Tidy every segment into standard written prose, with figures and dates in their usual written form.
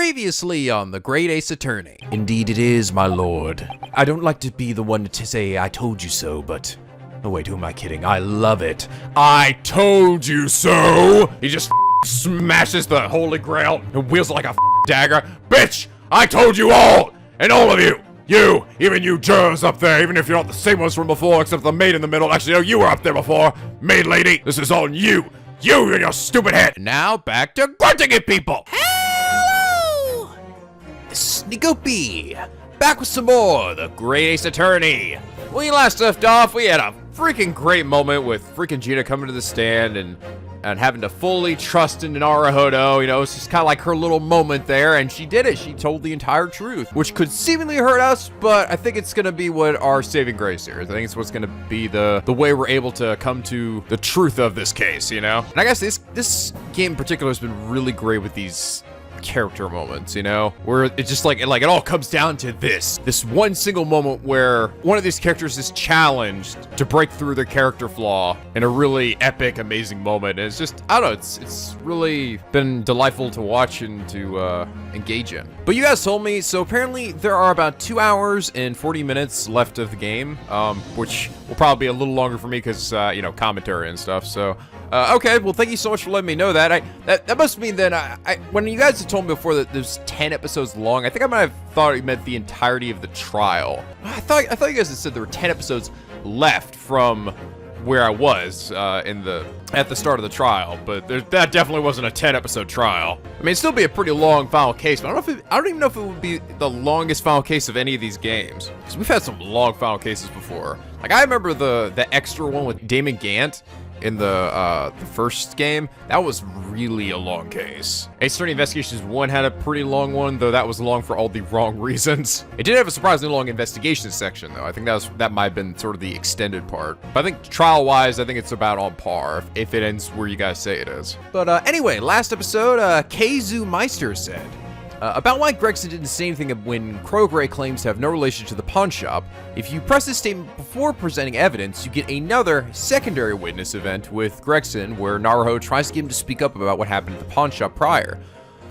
Previously on The Great Ace Attorney. Indeed it is, my lord. I don't like to be the one to say I told you so, but... Oh wait, who am I kidding? I love it. I told you so! He just smashes the Holy Grail and wields it like a dagger. Bitch! I told you all! And all of you! You! Even you jurors up there, even if you're not the same ones from before, except the maid in the middle. Actually, no, you were up there before. Maid lady, this is on you! You and your stupid head! And now, back to grunting at people! Hello! This is NicoB, back with some more The Great Ace Attorney. When we last left off, we had a freaking great moment with freaking Gina coming to the stand and having to fully trust in Naruhodō. You know, it's just kind of like her little moment there, and she did it. She told the entire truth, which could seemingly hurt us, but I think it's gonna be what our saving grace here is. I think it's what's gonna be the way we're able to come to the truth of this case, you know? And I guess this game in particular has been really great with these character moments, you know, where it's just like it all comes down to this one single moment where one of these characters is challenged to break through their character flaw in a really epic, amazing moment. And it's just, I don't know, it's really been delightful to watch and to engage in. But you guys told me, so apparently there are about 2 hours and 40 minutes left of the game, which will probably be a little longer for me because, you know, commentary and stuff, so... okay, well, thank you so much for letting me know that. That must mean that when you guys had told me before that there's 10 episodes long, I think I might have thought it meant the entirety of the trial. I thought you guys had said there were 10 episodes left from where I was at the start of the trial, but that definitely wasn't a 10-episode trial. I mean, it'd still be a pretty long final case, but I don't even know if it would be the longest final case of any of these games, because we've had some long final cases before. Like, I remember the extra one with Damon Gant in the first game. That was really a long case. Ace Attorney Investigations 1 had a pretty long one, though that was long for all the wrong reasons. It did have a surprisingly long investigation section, though. I think that might have been sort of the extended part. But I think trial-wise, I think it's about on par, if it ends where you guys say it is. But anyway, last episode, Keizu Meister said, about why Gregson didn't say anything when Krogray claims to have no relation to the pawn shop. If you press this statement before presenting evidence, you get another secondary witness event with Gregson where Naruhodō tries to get him to speak up about what happened at the pawn shop prior.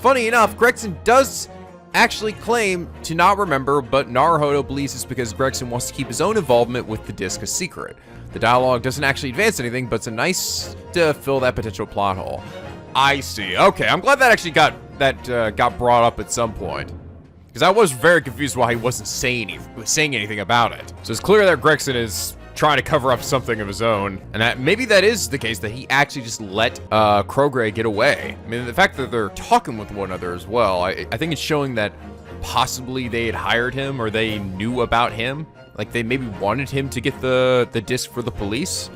Funny enough, Gregson does actually claim to not remember, but Naruhodō believes it's because Gregson wants to keep his own involvement with the disc a secret. The dialogue doesn't actually advance anything, but it's a nice to fill that potential plot hole. I see. Okay, I'm glad that actually got brought up at some point, because I was very confused why he wasn't saying anything about it. So it's clear that Gregson is trying to cover up something of his own, and maybe that is the case, that he actually just let Krogray get away. I mean, the fact that they're talking with one another as well, I think it's showing that possibly they had hired him, or they knew about him. Like, they maybe wanted him to get the disc for the police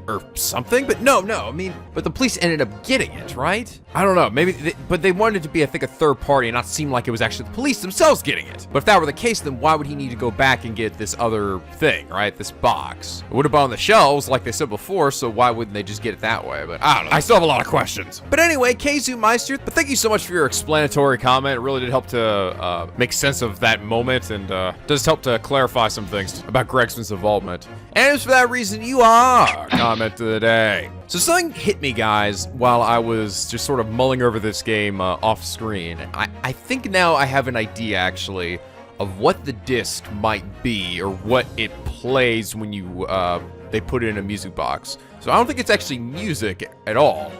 or something, but no, I mean, but the police ended up getting it, right? I don't know, maybe, but they wanted it to be, I think, a third party and not seem like it was actually the police themselves getting it. But if that were the case, then why would he need to go back and get this other thing, right? This box. It would have been on the shelves, like they said before, so why wouldn't they just get it that way? But I don't know, I still have a lot of questions. But anyway, Keizu Meister, but thank you so much for your explanatory comment. It really did help to make sense of that moment, and does help to clarify some things about Gregson's involvement. And it's for that reason you are comment of the day. So something hit me, guys, while I was just sort of mulling over this game off screen. I think now I have an idea, actually, of what the disc might be, or what it plays when you they put it in a music box. So I don't think it's actually music at all.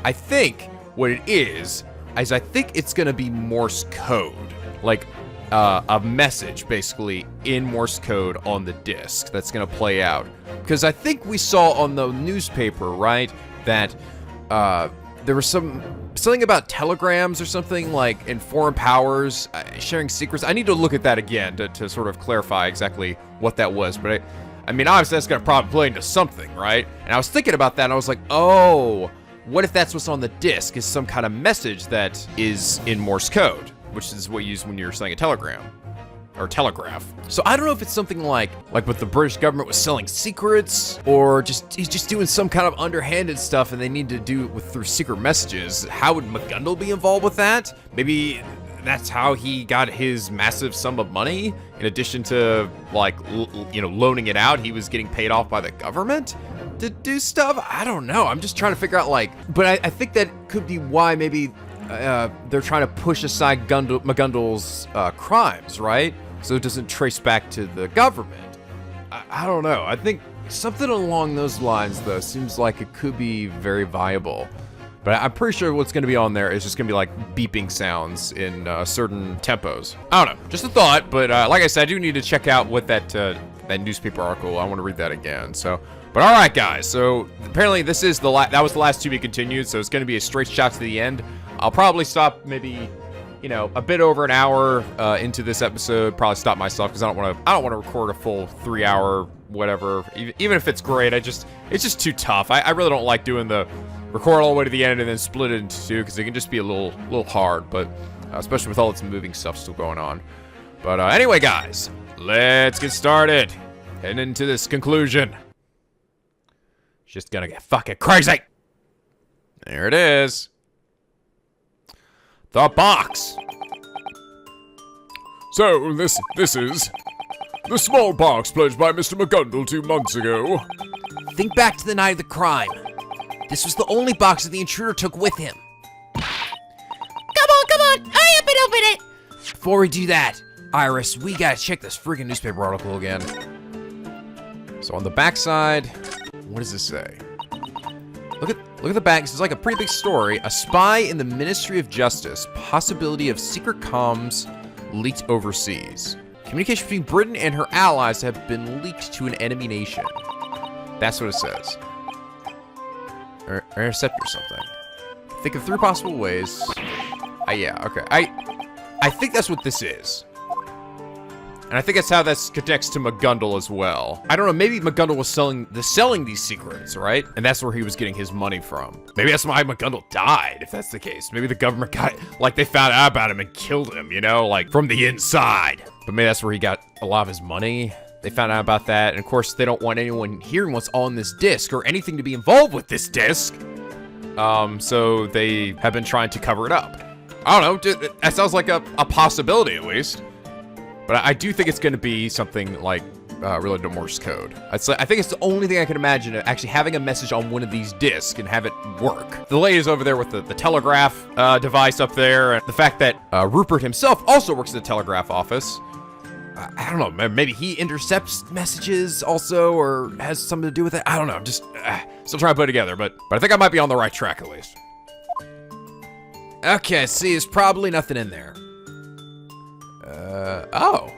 I think what it is I think it's gonna be Morse code, like a message basically in Morse code on the disc that's gonna play out. Because I think we saw on the newspaper, right, that there was something about telegrams or something, like in foreign powers sharing secrets. I need to look at that again to sort of clarify exactly what that was. But I mean, obviously that's gonna probably play into something, right? And I was thinking about that, and I was like, oh, what if that's what's on the disc is some kind of message that is in Morse code, which is what you use when you're sending a telegram or telegraph. So I don't know if it's something like what the British government was selling secrets, or he's just doing some kind of underhanded stuff and they need to do it through secret messages. How would Megundal be involved with that? Maybe that's how he got his massive sum of money. In addition to, like, loaning it out, he was getting paid off by the government to do stuff. I don't know. I'm just trying to figure out, like, but I think that could be why maybe they're trying to push aside Megundal's crimes, right? So it doesn't trace back to the government. I don't know. I think something along those lines, though, seems like it could be very viable. But I'm pretty sure what's going to be on there is just going to be like beeping sounds in certain tempos. I don't know, just a thought. But like I said, I do need to check out what that newspaper article. I want to read that again. So, but all right, guys. So apparently this is that was the last to be continued. So it's going to be a straight shot to the end. I'll probably stop maybe, you know, a bit over an hour into this episode. Probably stop myself because I don't want to record a full 3-hour whatever. Even if it's great, it's just too tough. I really don't like doing the record all the way to the end and then split it into two because it can just be a little hard, but especially with all its moving stuff still going on. But anyway, guys, let's get started. Heading into this conclusion. It's just gonna get fucking crazy. There it is. The box. So, this is the small box pledged by Mr. Megundal 2 months ago. Think back to the night of the crime. This was the only box that the intruder took with him. Come on, hurry up and open it! Before we do that, Iris, we gotta check this friggin' newspaper article again. So on the backside, what does this say? Look at the back. This is like a pretty big story. A spy in the Ministry of Justice. Possibility of secret comms leaked overseas. Communication between Britain and her allies have been leaked to an enemy nation. That's what it says. Or intercept or something. Think of 3 possible ways. Yeah, okay. I think that's what this is. And I think that's how that connects to Megundal as well. I don't know, maybe Megundal was selling these secrets, right? And that's where he was getting his money from. Maybe that's why Megundal died, if that's the case. Maybe the government they found out about him and killed him, you know, like from the inside. But maybe that's where he got a lot of his money. They found out about that, and of course, they don't want anyone hearing what's on this disc or anything to be involved with this disc. So they have been trying to cover it up. I don't know, that sounds like a possibility at least. But I do think it's going to be something like related to Morse code. I think it's the only thing I can imagine actually having a message on one of these discs and have it work. The lady's over there with the telegraph device up there, and the fact that Rupert himself also works at the telegraph office. I don't know, maybe he intercepts messages also, or has something to do with it. I don't know, I'm just still trying to put it together, but I think I might be on the right track at least. Okay, see, there's probably nothing in there. Oh.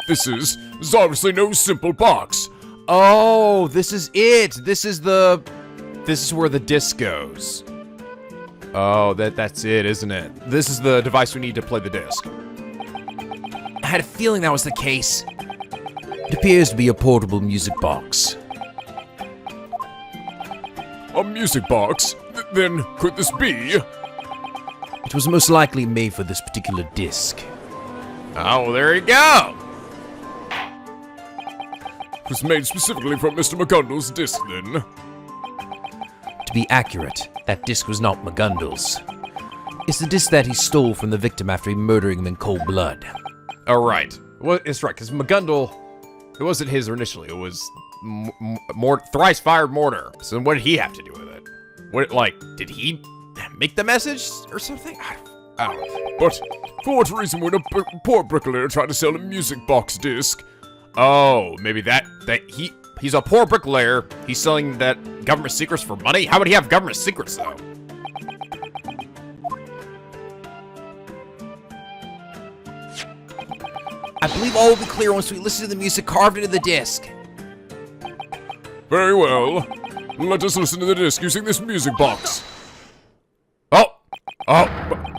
This is obviously no simple box. Oh, this is it. This is where the disc goes. Oh, that's it, isn't it? This is the device we need to play the disc. I had a feeling that was the case. It appears to be a portable music box. A music box? Then could this be? It was most likely made for this particular disc. Oh, there you go. It was made specifically from Mr. Megundal's disc, then. To be accurate, that disc was not Megundal's. It's the disc that he stole from the victim after murdering him in cold blood. All right. Well, it's right, because Megundal, it wasn't his initially. It was thrice-fired mortar. So what did he have to do with it? Did he make the message or something? I don't know. But for what reason would a poor bricklayer try to sell a music box disc? Oh, maybe he's a poor bricklayer. He's selling that government secrets for money? How would he have government secrets, though? I believe all will be clear once we listen to the music carved into the disc. Very well. Let us listen to the disc using this music box.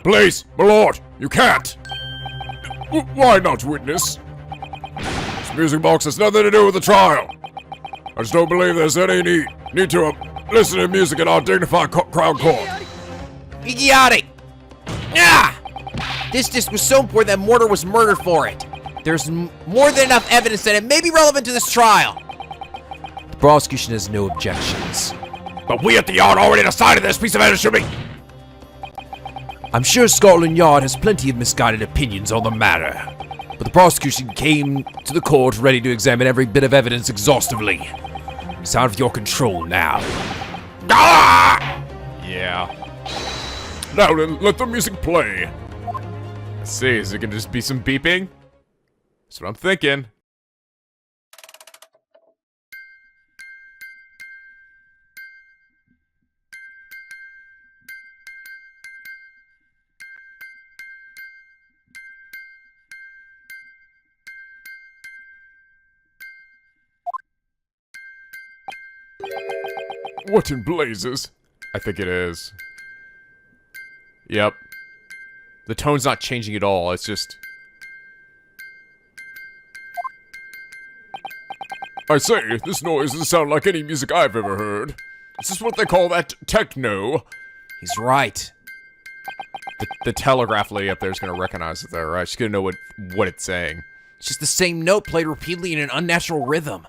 Please, my lord, you can't. Why not, witness? This music box has nothing to do with the trial. I just don't believe there's any need to listen to music in our dignified crown court. Idiotic! Ah! This disc was so important that Mortar was murdered for it. There's more than enough evidence that it may be relevant to this trial. The prosecution has no objections. But we at the Yard already decided this piece of evidence should be... I'm sure Scotland Yard has plenty of misguided opinions on the matter, but the prosecution came to the court ready to examine every bit of evidence exhaustively. It's out of your control now. Ah! Yeah. Now then, let the music play. Let's see, is it gonna just be some beeping? That's what I'm thinking. What in blazes? I think it is. Yep. The tone's not changing at all, it's just... I say, this noise doesn't sound like any music I've ever heard. Is this what they call that techno? He's right. The telegraph lady up there is gonna recognize it though, right? She's gonna know what it's saying. It's just the same note played repeatedly in an unnatural rhythm.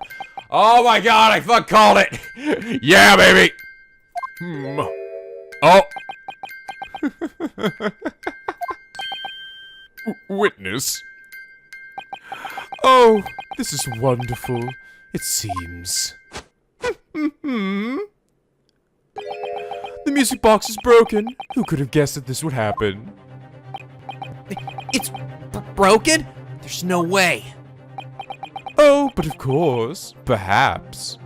Oh my god, I fuck called it! Yeah, baby! Oh. Witness. Oh, this is wonderful. It seems. The music box is broken. Who could have guessed that this would happen? It's broken? There's no way. Oh, but of course. Perhaps.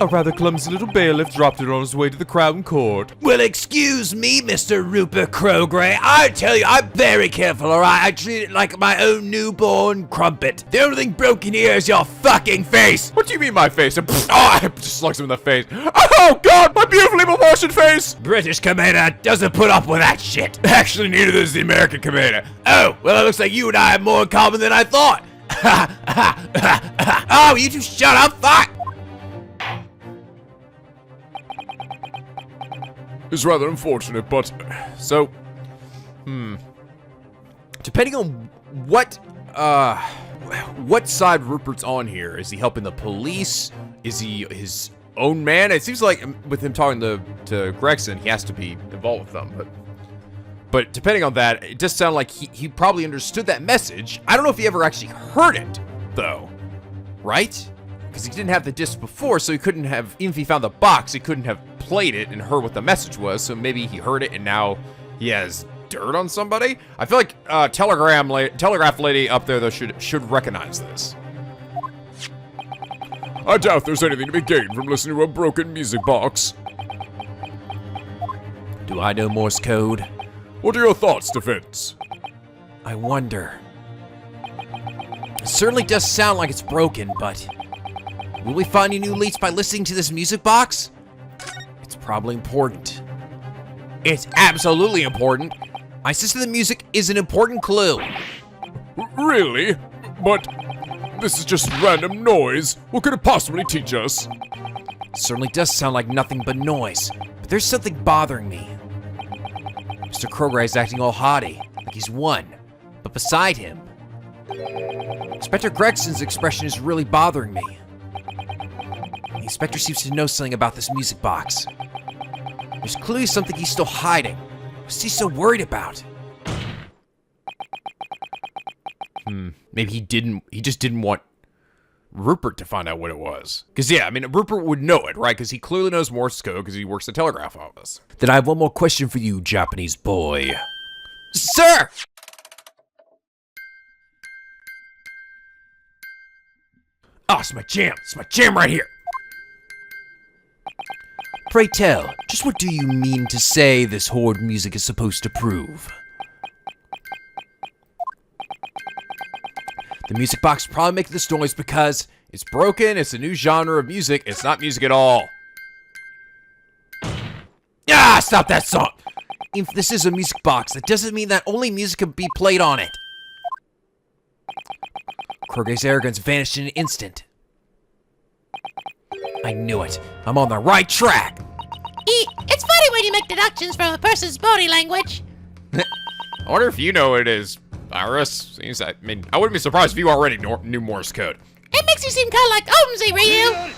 A rather clumsy little bailiff dropped it on his way to the Crown Court. Well, excuse me, Mr. Rupert Crowgray. I tell you, I'm very careful, alright? I treat it like my own newborn crumpet. The only thing broken here is your fucking face. What do you mean my face? Oh, I just slugs him in the face. Oh god, my beautifully proportioned face! British commander doesn't put up with that shit. Actually, neither does the American commander. Oh, well, it looks like you and I have more in common than I thought. Oh, you two shut up, fuck! It's rather unfortunate, but... So, depending on what side Rupert's on here, is he helping the police? Is he his own man? It seems like with him talking to Gregson, he has to be involved with them, but depending on that, it does sound like he probably understood that message. I don't know if he ever actually heard it, though, right? Because he didn't have the disc before, so he couldn't have, even if he found the box, he couldn't have played it and heard what the message was, so maybe he heard it and now he has dirt on somebody? I feel like telegraph lady up there, though, should recognize this. I doubt there's anything to be gained from listening to a broken music box. Do I know Morse code? What are your thoughts, Defense? I wonder. It certainly does sound like it's broken, but... will we find any new leads by listening to this music box? It's probably important. It's absolutely important. I insist that the music is an important clue. Really? But this is just random noise. What could it possibly teach us? It certainly does sound like nothing but noise, but there's something bothering me. Mr. Crowgray is acting all haughty, like he's won. But beside him, Inspector Gregson's expression is really bothering me. The inspector seems to know something about this music box. There's clearly something he's still hiding. What's he so worried about? Maybe he just didn't want Rupert to find out what it was. Because, yeah, I mean, Rupert would know it, right? Because he clearly knows Morse code because he works at the telegraph office. Then I have one more question for you, Japanese boy. Sir! Oh, it's my jam. It's my jam right here. Pray tell, just what do you mean to say this horde music is supposed to prove? The music box probably makes this noise because it's broken, it's a new genre of music, it's not music at all. Ah, stop that song! If this is a music box, that doesn't mean that only music can be played on it. Crowgray's arrogance vanished in an instant. I knew it. I'm on the right track. It's funny when you make deductions from a person's body language. I wonder if you know what it is, Iris. Seems I mean, I wouldn't be surprised if you already knew Morse code. It makes you seem kind of like Omzi, Ryu.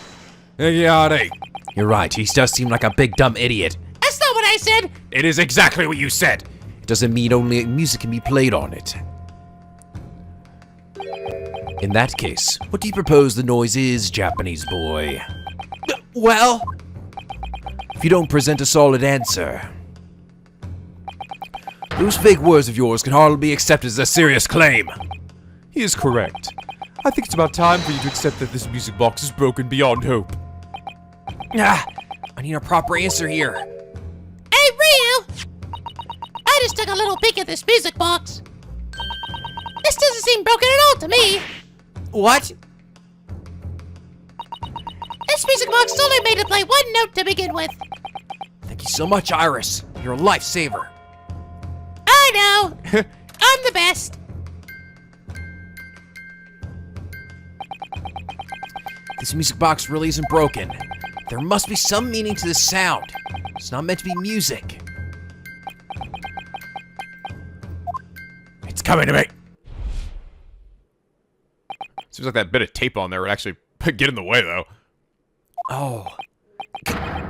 Yeah, you're right. He does seem like a big dumb idiot. That's not what I said. It is exactly what you said. It doesn't mean only music can be played on it. In that case, what do you propose the noise is, Japanese boy? Well, if you don't present a solid answer. Those fake words of yours can hardly be accepted as a serious claim. He is correct. I think it's about time for you to accept that this music box is broken beyond hope. Ah, I need a proper answer here. Hey, Ryu! I just took a little peek at this music box. This doesn't seem broken at all to me. What? This music box is only made to play one note to begin with. Thank you so much, Iris. You're a lifesaver. I know. I'm the best. This music box really isn't broken. There must be some meaning to this sound. It's not meant to be music. It's coming to me. Seems like that bit of tape on there would actually get in the way, though. Oh.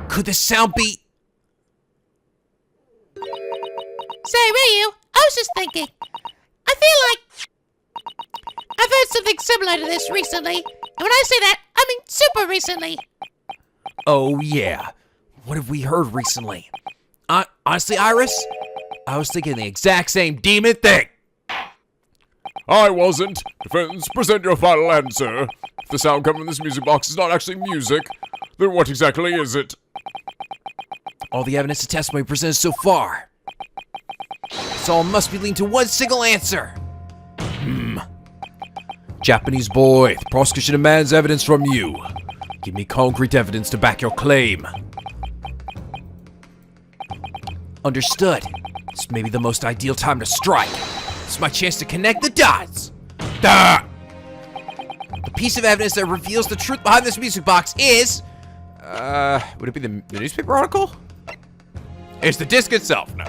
Could this sound be... Say, Ryu, I was just thinking. I feel like I've heard something similar to this recently. And when I say that, I mean super recently. Oh, yeah. What have we heard recently? Honestly, Iris, I was thinking the exact same demon thing. I wasn't. Defense, present your final answer. If the sound coming from this music box is not actually music, then what exactly is it? All the evidence and testimony presented so far. This all must be leading to one single answer. Japanese boy, the prosecution demands evidence from you. Give me concrete evidence to back your claim. Understood. This may be the most ideal time to strike. This is my chance to connect the dots. The piece of evidence that reveals the truth behind this music box is... Would it be the newspaper article? It's the disc itself. No.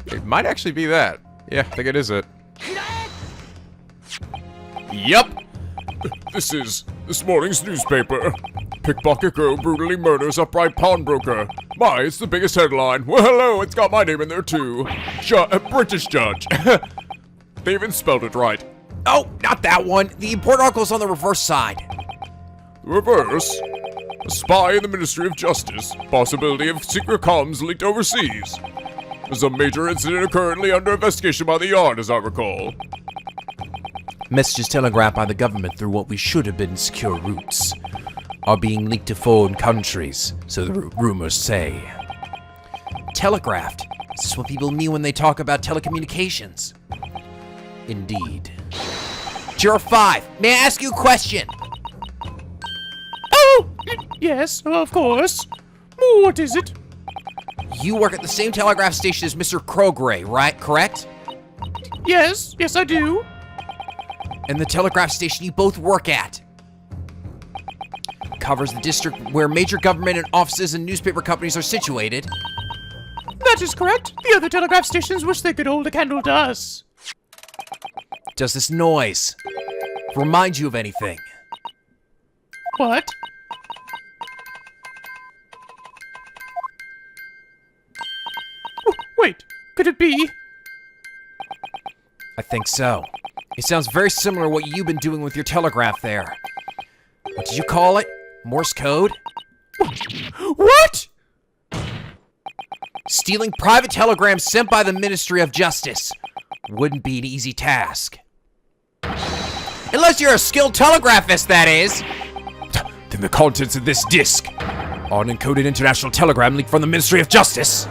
It might actually be that. Yeah, I think it is it. Yup. This is this morning's newspaper. Pickpocket girl brutally murders upright pawnbroker. My, it's the biggest headline. Well, hello, it's got my name in there too. British judge. They even spelled it right. Oh, not that one. The important article is on the reverse side. Reverse. A spy in the Ministry of Justice. Possibility of secret comms leaked overseas. There's a major incident currently under investigation by the Yard, as I recall. Messages telegraphed by the government through what we should have been secure routes are being leaked to foreign countries, so the rumors say. Telegraphed? Is this what people mean when they talk about telecommunications? Indeed. Juror 5, may I ask you a question? Oh, yes, of course. What is it? You work at the same telegraph station as Mr. Krogray, right? Correct? Yes, I do. And the telegraph station you both work at covers the district where major government and offices and newspaper companies are situated. That is correct. The other telegraph stations wish they could hold a candle to us. Does this noise remind you of anything? What? Oh, wait, could it be? I think so. It sounds very similar to what you've been doing with your telegraph there. What did you call it? Morse code? What? Stealing private telegrams sent by the Ministry of Justice wouldn't be an easy task. Unless you're a skilled telegraphist, that is. Then the contents of this disc are an encoded international telegram leaked from the Ministry of Justice.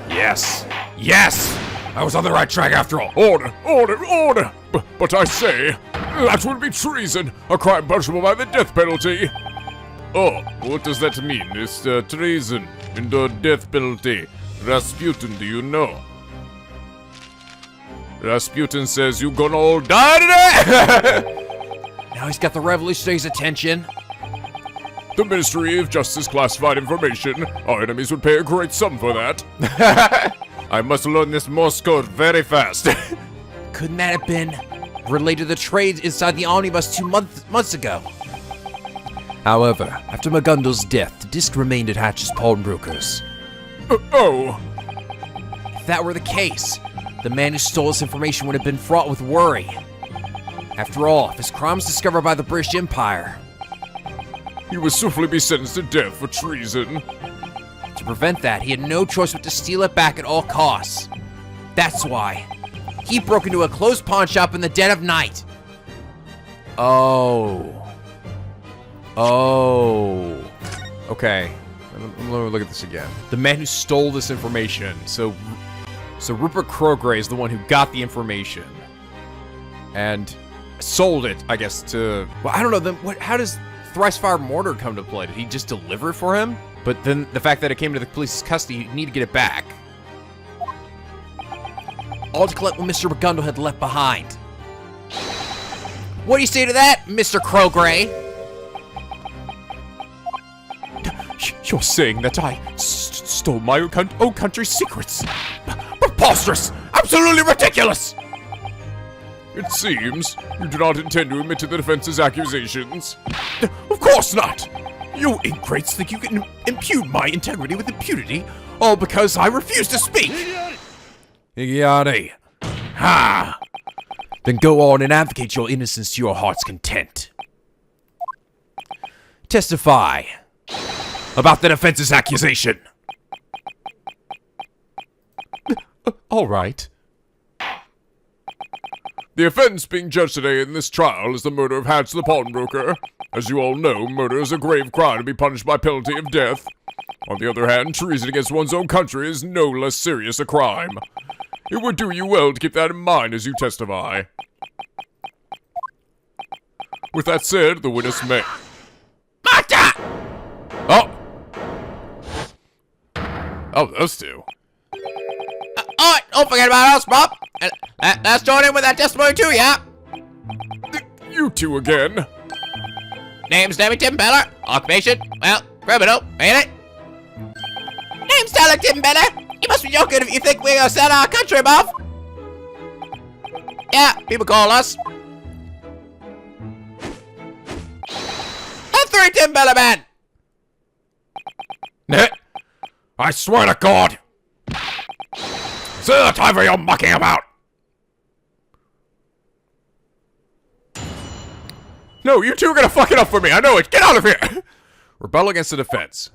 Yes. Yes! I was on the right track after all. Order! Order! Order! But I say, that would be treason, a crime punishable by the death penalty. Oh, what does that mean? It's treason and the death penalty. Rasputin, do you know? Rasputin says you gonna all die today! Now he's got the revolutionaries' attention. The Ministry of Justice classified information. Our enemies would pay a great sum for that. I must learn this Morse code very fast. Couldn't that have been related to the trade inside the omnibus 2 months ago? However, after Megundal's death, the disc remained at Hatch's pawnbrokers. Oh. If that were the case, the man who stole this information would have been fraught with worry. After all, if his crime's discovered by the British Empire, he would swiftly be sentenced to death for treason. to prevent that, he had no choice but to steal it back at all costs. That's why he broke into a closed pawn shop in the dead of night. Oh. Okay. Let me look at this again. The man who stole this information. So Rupert Crogray is the one who got the information. And sold it, I guess, to... Well, I don't know. Then how does Thrice Fire Mortar come to play? Did he just deliver it for him? But then the fact that it came to the police's custody, you need to get it back. All to collect what Mr. Megundal had left behind. What do you say to that, Mr. Crogray? You're saying that I stole my own country's secrets? Preposterous! Absolutely ridiculous! It seems you do not intend to admit to the defense's accusations. Of course not! You ingrates think you can impugn my integrity with impunity, all because I refuse to speak! Iggyari. Ha! Then go on and advocate your innocence to your heart's content. Testify about the defense's accusation. All right. The offense being judged today in this trial is the murder of Hatch the pawnbroker. As you all know, murder is a grave crime to be punished by penalty of death. On the other hand, treason against one's own country is no less serious a crime. It would do you well to keep that in mind as you testify. With that said, the witness may... Marta! Oh! Oh, those two. Alright, don't forget about us, Bob. Let's join in with that testimony too, yeah? You two again. Name's Debbie Timbeller. Occupation, well, criminal, ain't it? Name's Tyler Timbeller. You must be joking if you think we're gonna sell our country, Bob. Yeah, people call us the Three Timbeller Man. I swear to God. Is there the time for your mucking about? No, you two are gonna fuck it up for me. I know it. Get out of here. Rebel against the defense.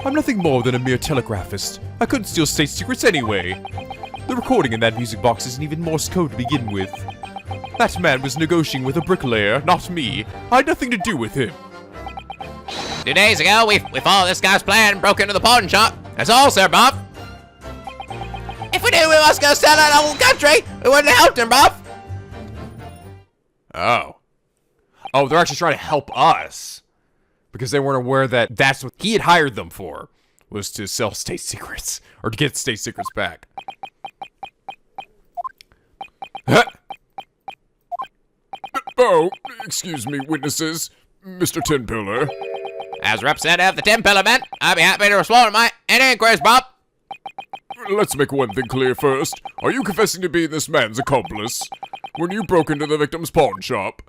I'm nothing more than a mere telegraphist. I couldn't steal state secrets anyway. The recording in that music box isn't even Morse code to begin with. That man was negotiating with a bricklayer, not me. I had nothing to do with him. 2 days ago, we followed this guy's plan and broke into the pawn shop. That's all, Sir Bob. If we knew we was gonna sell our whole country, we wouldn't have helped him, Bob. Oh. Oh, they're actually trying to help us. Because they weren't aware that that's what he had hired them for. Was to sell state secrets. Or to get state secrets back. Oh, excuse me, witnesses. Mr. Tenpiller. As representative of the Timbeller Man, I'd be happy to respond to any inquiries, Bob. Let's make one thing clear first. Are you confessing to being this man's accomplice? When you broke into the victim's pawn shop,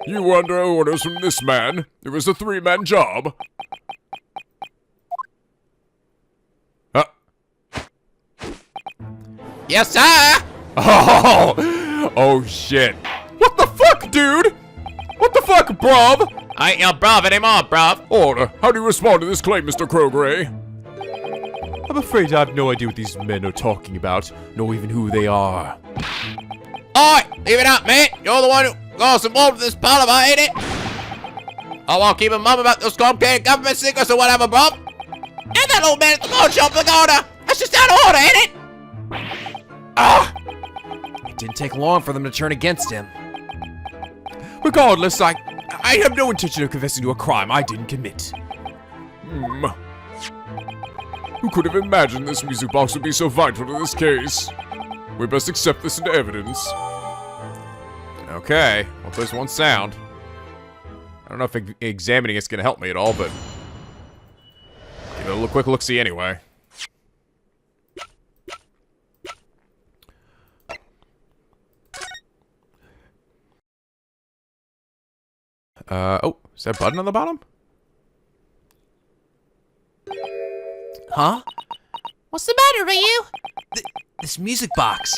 you were under orders from this man. It was a 3-man job. Yes, sir. Oh shit. What the fuck, dude? What the fuck, bruv? I ain't your bruv anymore, bruv. Order. How do you respond to this claim, Mr. Crogray? I'm afraid I have no idea what these men are talking about, nor even who they are. Alright, leave it out, mate. You're the one who got us involved with this parliament, ain't it? I won't keep a mum about those complicated government secrets or whatever, bruv. And that old man at the pawn shop, the corner. That's just out of order, ain't it? It didn't take long for them to turn against him. Regardless, I have no intention of confessing to a crime I didn't commit. Who could have imagined this music box would be so vital to this case? We best accept this into evidence. Okay, well, there's one sound. I don't know if examining it's gonna help me at all, but give it a quick look-see anyway. Oh, is that a button on the bottom? Huh? What's the matter, Ryu? This music box.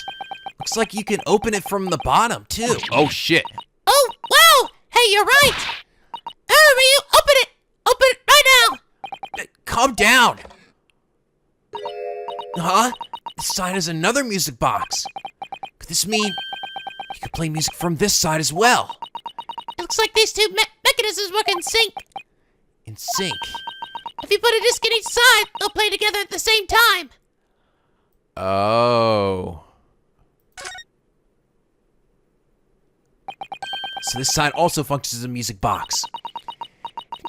Looks like you can open it from the bottom, too. Oh, shit. Oh, wow! Hey, you're right! Ryu, open it! Open it right now! Calm down. Huh? This side is another music box. Could this mean you could play music from this side as well? It looks like these two mechanisms work in sync. In sync? If you put a disc in each side, they'll play together at the same time. Oh. So this side also functions as a music box.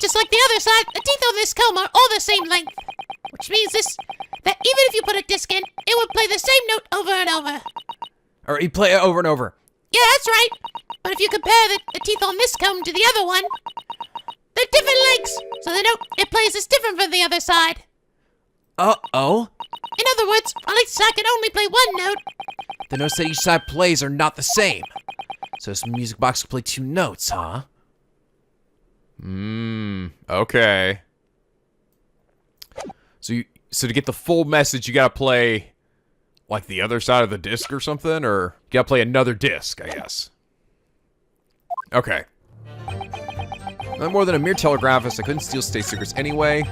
Just like the other side, the teeth on this comb are all the same length. Which means that even if you put a disc in, it would play the same note over and over. Or you play it over and over. Yeah, that's right. But if you compare the teeth on this comb to the other one, they're different lengths. So the note it plays is different from the other side. Uh-oh. In other words, on each side can only play one note. The notes that each side plays are not the same. So this music box can play two notes, huh? Okay. So to get the full message, you gotta play, like, the other side of the disc or something? Or you gotta play another disc, I guess. Okay. Not more than a mere telegraphist. I couldn't steal state secrets anyway.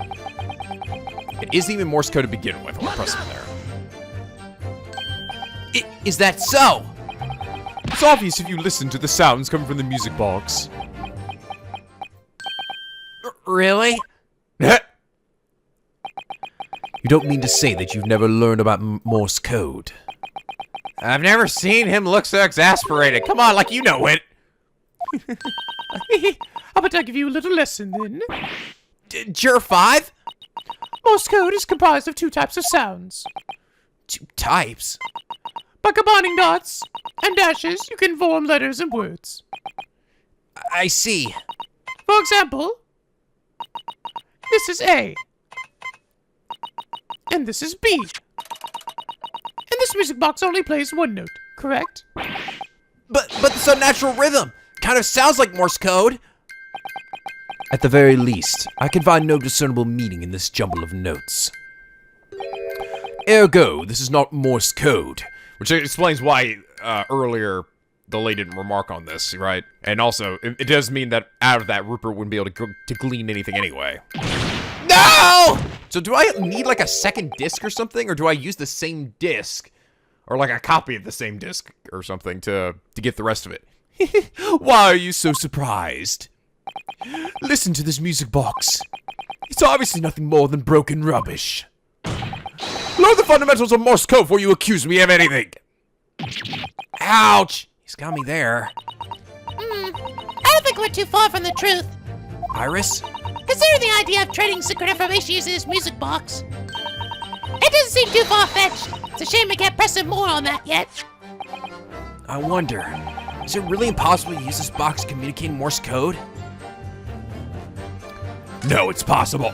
It isn't even Morse code to begin with. I'll press it there. Is that so? It's obvious if you listen to the sounds coming from the music box. Really? You don't mean to say that you've never learned about Morse code? I've never seen him look so exasperated. Come on, like you know it. How about I give you a little lesson then? Jur 5? Morse code is comprised of two types of sounds. Two types? By combining dots and dashes, you can form letters and words. I see. For example, this is A. And this is B. And this music box only plays one note, correct? But this unnatural rhythm kind of sounds like Morse code. At the very least, I can find no discernible meaning in this jumble of notes. Ergo, this is not Morse code. Which explains why earlier the lady didn't remark on this, right? And also, it does mean that out of that, Rupert wouldn't be able to glean anything anyway. No! So do I need like a second disc or something? Or do I use the same disc? Or like a copy of the same disc or something to get the rest of it? Why are you so surprised? Listen to this music box. It's obviously nothing more than broken rubbish. Learn the fundamentals of Morse code before you accuse me of anything. Ouch! He's got me there. I don't think we're too far from the truth. Iris? Consider the idea of trading secret information using this music box. It doesn't seem too far-fetched. It's a shame we can't press him more on that yet. I wonder, is it really impossible to use this box to communicate in Morse code? No, it's possible.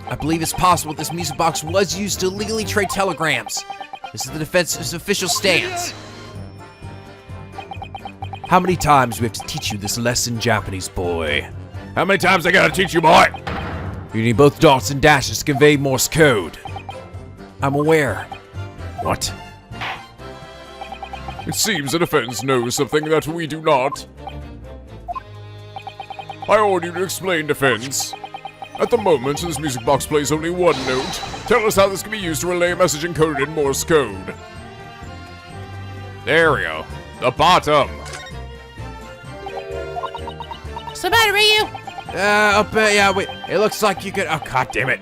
I believe it's possible this music box was used to illegally trade telegrams. This is the defense's official stance. How many times do we have to teach you this lesson, Japanese boy? How many times I gotta teach you, boy? You need both dots and dashes to convey Morse code. I'm aware. What? It seems the defense knows something that we do not. I order you to explain, defense. At the moment, this music box plays only one note. Tell us how this can be used to relay a message encoded in Morse code. There we go. The bottom. What's the matter, Ryu? Yeah, wait. It looks like you could. Oh, god damn it.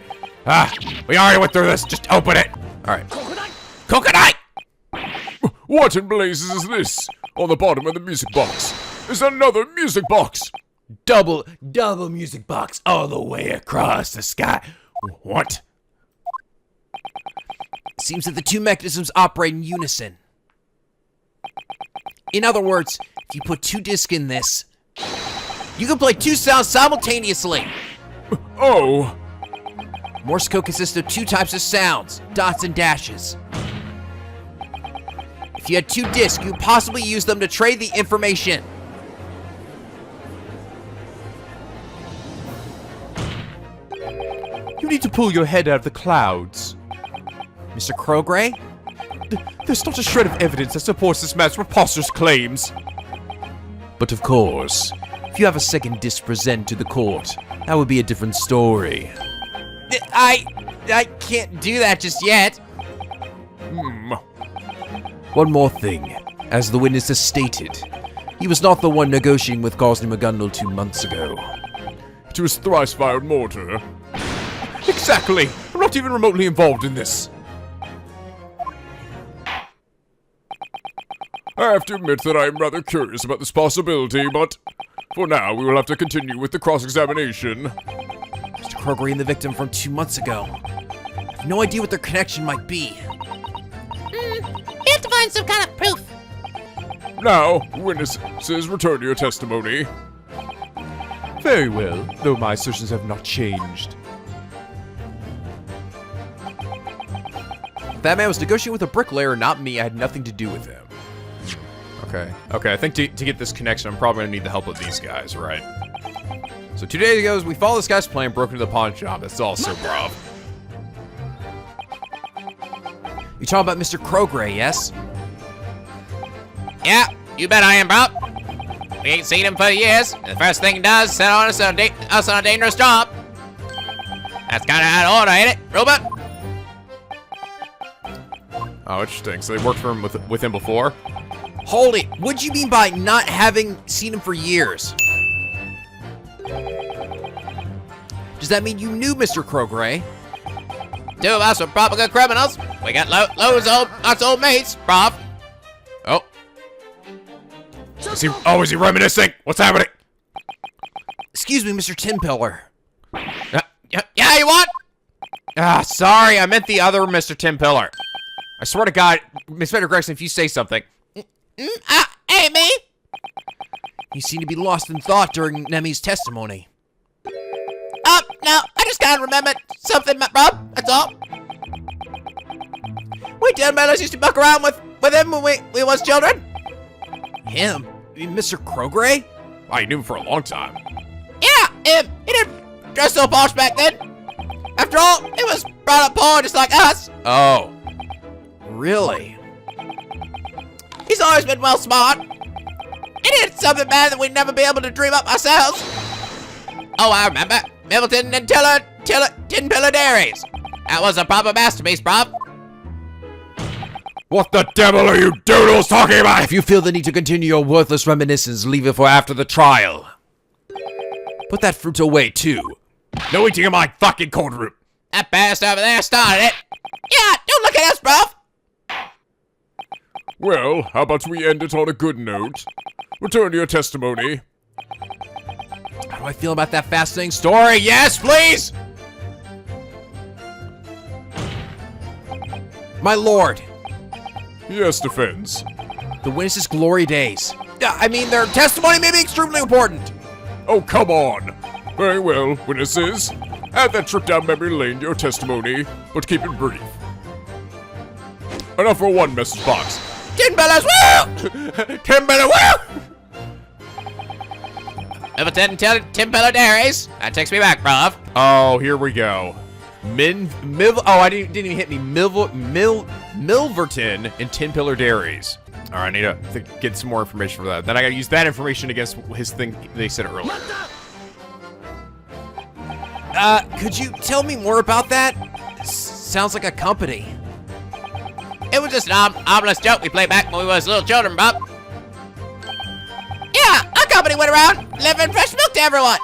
We already went through this. Just open it. Alright. Coconut! What in blazes is this? On the bottom of the music box is another music box. Double music box all the way across the sky. What? Seems that the two mechanisms operate in unison. In other words, if you put two discs in this, you can play two sounds simultaneously. Oh. Morse code consists of two types of sounds, dots and dashes. If you had two discs, you could possibly use them to trade the information. You need to pull your head out of the clouds. Mr. Crowgray? There's not a shred of evidence that supports this man's preposterous claims. But of course, if you have a second disc to present to the court, that would be a different story. I can't do that just yet. One more thing. As the witness has stated, he was not the one negotiating with Megundal 2 months ago. To his thrice-fired mortar. Exactly! I'm not even remotely involved in this. I have to admit that I am rather curious about this possibility, but for now we will have to continue with the cross-examination. Mr. Kroger and the victim from 2 months ago. I have no idea what their connection might be. We have to find some kind of proof. Now, witnesses, return to your testimony. Very well, though my assertions have not changed. That man was negotiating with a bricklayer, not me. I had nothing to do with him. Okay, I think to get this connection, I'm probably gonna need the help of these guys, right? So 2 days ago, we follow this guy's plan, broke into the pawn shop. That's also bruv. You're talking about Mr. Kroger, yes? Yeah, you bet I am, bro. We ain't seen him for years. And the first thing he does is set on us on a dangerous job. That's kind of out of order, ain't it, Robot? Oh, interesting. So they worked for him with him before? Hold it. What do you mean by not having seen him for years? Does that mean you knew Mr. Kroger? Two of us were proper good criminals. We got loads of old mates, prof. Oh. Is he reminiscing? What's happening? Excuse me, Mr. Tin Pillar. Yeah, you what? Sorry, I meant the other Mr. Tim Pillar. I swear to God, Inspector Gregson, if you say something. Hey, me? You seem to be lost in thought during Nemi's testimony. No, I just can't remember something, Rob, that's all. We Tin Pillars used to muck around with him when we was children. Him? You mean Mr. Kroger? I knew him for a long time. Yeah, him. He didn't dress so posh back then. After all, he was brought up poor just like us. Oh. Really? He's always been well smart. He did something bad that we'd never be able to dream up ourselves. Oh, I remember. Middleton and Tin Pillar Dairies. That was a proper masterpiece, Bob. What the devil are you doodles talking about? If you feel the need to continue your worthless reminiscence, leave it for after the trial. Put that fruit away, too. No eating in my fucking courtroom. That bastard over there started it. Yeah, don't look at us, bro. Well, how about we end it on a good note? Return to your testimony. How do I feel about that fascinating story? Yes, please! My lord, Yes, defense. the witness's glory days. I mean, their testimony may be extremely important. Oh, come on. Very well, witnesses. Add that trip down memory lane to your testimony, but keep it brief. Enough for one message box. Tin Pillars, woo! Tim Pillar, woo! Middleton and Tin Pillar Dairies. That takes me back, bro. Oh, here we go. I didn't even hit me. Milverton and Tin Pillar Dairies. All right, I need to get some more information for that. Then I gotta use that information against his thing they said earlier. Could you tell me more about that? Sounds like a company. It was just an ominous joke we played back when we was little children, Bob. Yeah, our company went around delivering fresh milk to everyone.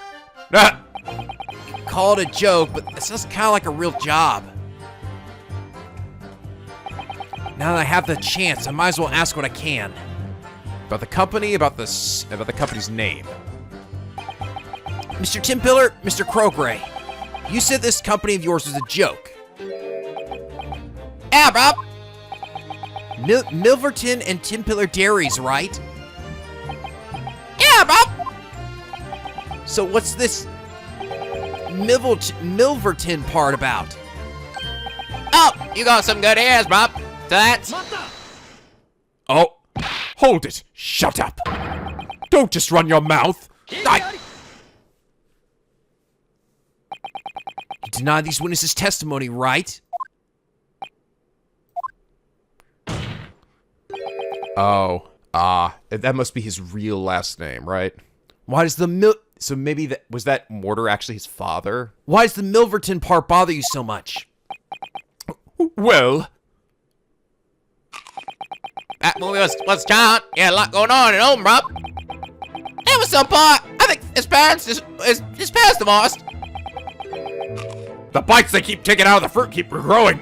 You call it a joke, but this is kind of like a real job. Now that I have the chance, I might as well ask what I can. About the company, about the company's name. Mr. Tin Pillar, Mr. Kroger, you said this company of yours was a joke. Yeah, Bob. Milverton and Tin Pillar Dairies, right? Yeah, Bob. So what's this Milverton part about? Oh, you got some good ears, Bob. So that's... Oh, hold it. Shut up. Don't just run your mouth. You deny these witnesses' testimony, right? Oh, that must be his real last name, right? Why does the So maybe was that Mortar actually his father? Why does the Milverton part bother you so much? Well, That movie was giant. Yeah, a lot going on at home, bro. There was some part. I think his parents divorced. the bites they keep taking out of the fruit keep growing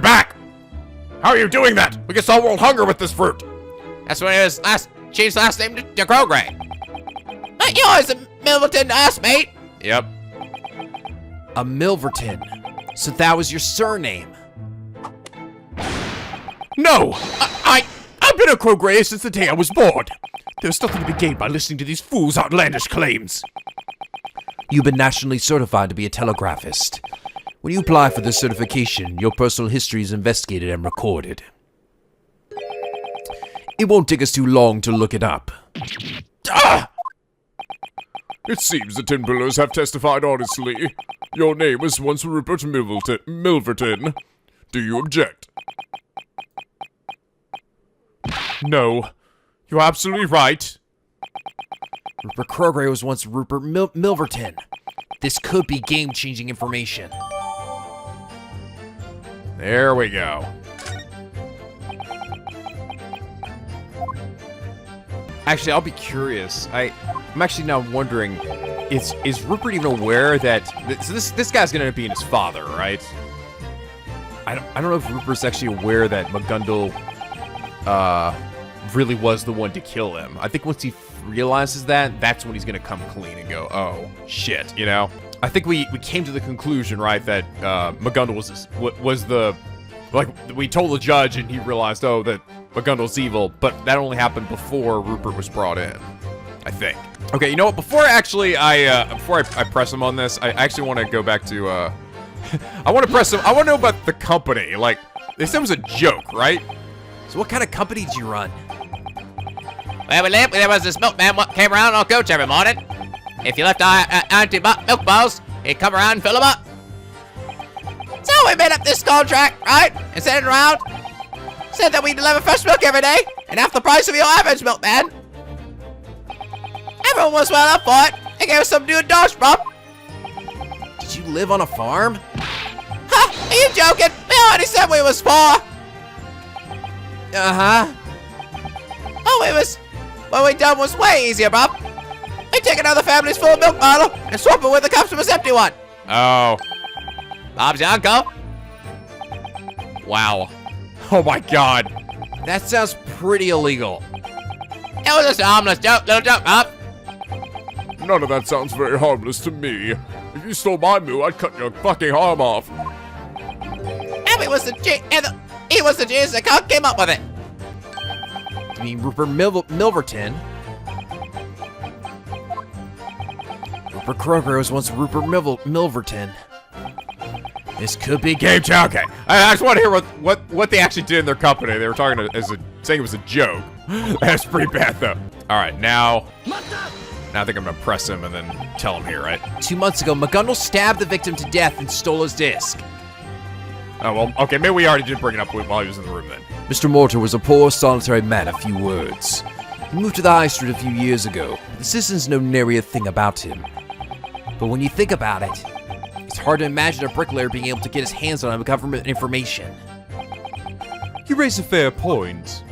back. How are you doing that? We can solve world hunger with this fruit. That's when he was changed his last name to Grogray. But you always a Milverton to us, mate. Yep. A Milverton. So that was your surname. No, I've been a Krogray since the day I was born. There's nothing to be gained by listening to these fools' outlandish claims. You've been nationally certified to be a telegraphist. When you apply for this certification, your personal history is investigated and recorded. It won't take us too long to look it up. Ah! It seems the Tin Pillars have testified honestly. Your name was once Rupert Milverton. Do you object? No, you're absolutely right. Rupert Krogray was once Rupert Milverton. This could be game-changing information. There we go. Actually, I'll be curious. I'm actually now wondering, is Rupert even aware that so this guy's gonna end up being his father, right? I don't know if Rupert's actually aware that Megundal really was the one to kill him. I think once he realizes that, that's when he's gonna come clean and go, oh shit, you know. I think we came to the conclusion, right, that Megundal was the, like, we told the judge and he realized, oh, that Megundal's evil, but that only happened before Rupert was brought in, I think. Okay, you know what? Before I press him on this, I actually want to go back to I want to press him. I want to know about the company. Like, they said it was a joke, right? So what kind of company did you run? Where we lived, there was this milkman what came around on our coach every morning. If you left our empty milk bowls, he'd come around and fill them up. So we made up this contract, right? And sent it around. Said that we deliver fresh milk every day, and half the price of your average milkman. Everyone was well up for it. They gave us some new dosh, bro. Did you live on a farm? Ha! Are you joking? We already said we was poor. Uh-huh. Oh, what we done was way easier, bro. We take another family's full milk bottle and swap it with the customer's empty one. Oh. Bob's your uncle. Wow. Oh my god. That sounds pretty illegal. It was just a harmless joke, little joke, Bob. None of that sounds very harmless to me. If you stole my moo, I'd cut your fucking arm off. And he was the genius that came up with it. You mean Rupert Milverton? Rupert Kroger was once Rupert Milverton. This could be Game changer. Okay. I just want to hear what they actually did in their company. They were talking saying it was a joke. That's pretty bad though. All right, now I think I'm gonna press him and then tell him here, right? 2 months ago, Megundal stabbed the victim to death and stole his disc. Oh well, okay. Maybe we already did bring it up while he was in the room then. Mr. Mortar was a poor, solitary man of few words. He moved to the High Street a few years ago. The citizens know nary a thing about him. But when you think about it, it's hard to imagine a bricklayer being able to get his hands on government information. You raise a fair point.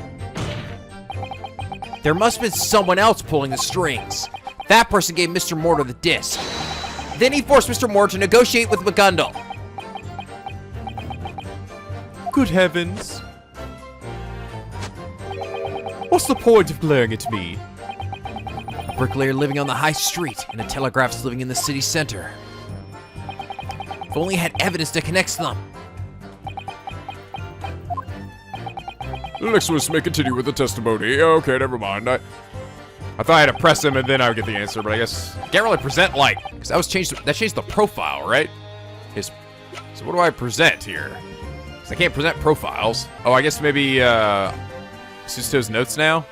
There must have been someone else pulling the strings. That person gave Mr. Mortar the disc. Then he forced Mr. Mortar to negotiate with Megundal. Good heavens. What's the point of glaring at me? A bricklayer living on the high street and a telegraphist living in the city center. If only I had evidence that connects them. The next witness may continue with the testimony. Okay, never mind. I thought I had to press him and then I would get the answer, but I guess can't really present like, because that changed the profile, right? So what do I present here? Because I can't present profiles. Oh, I guess maybe Susto's notes now?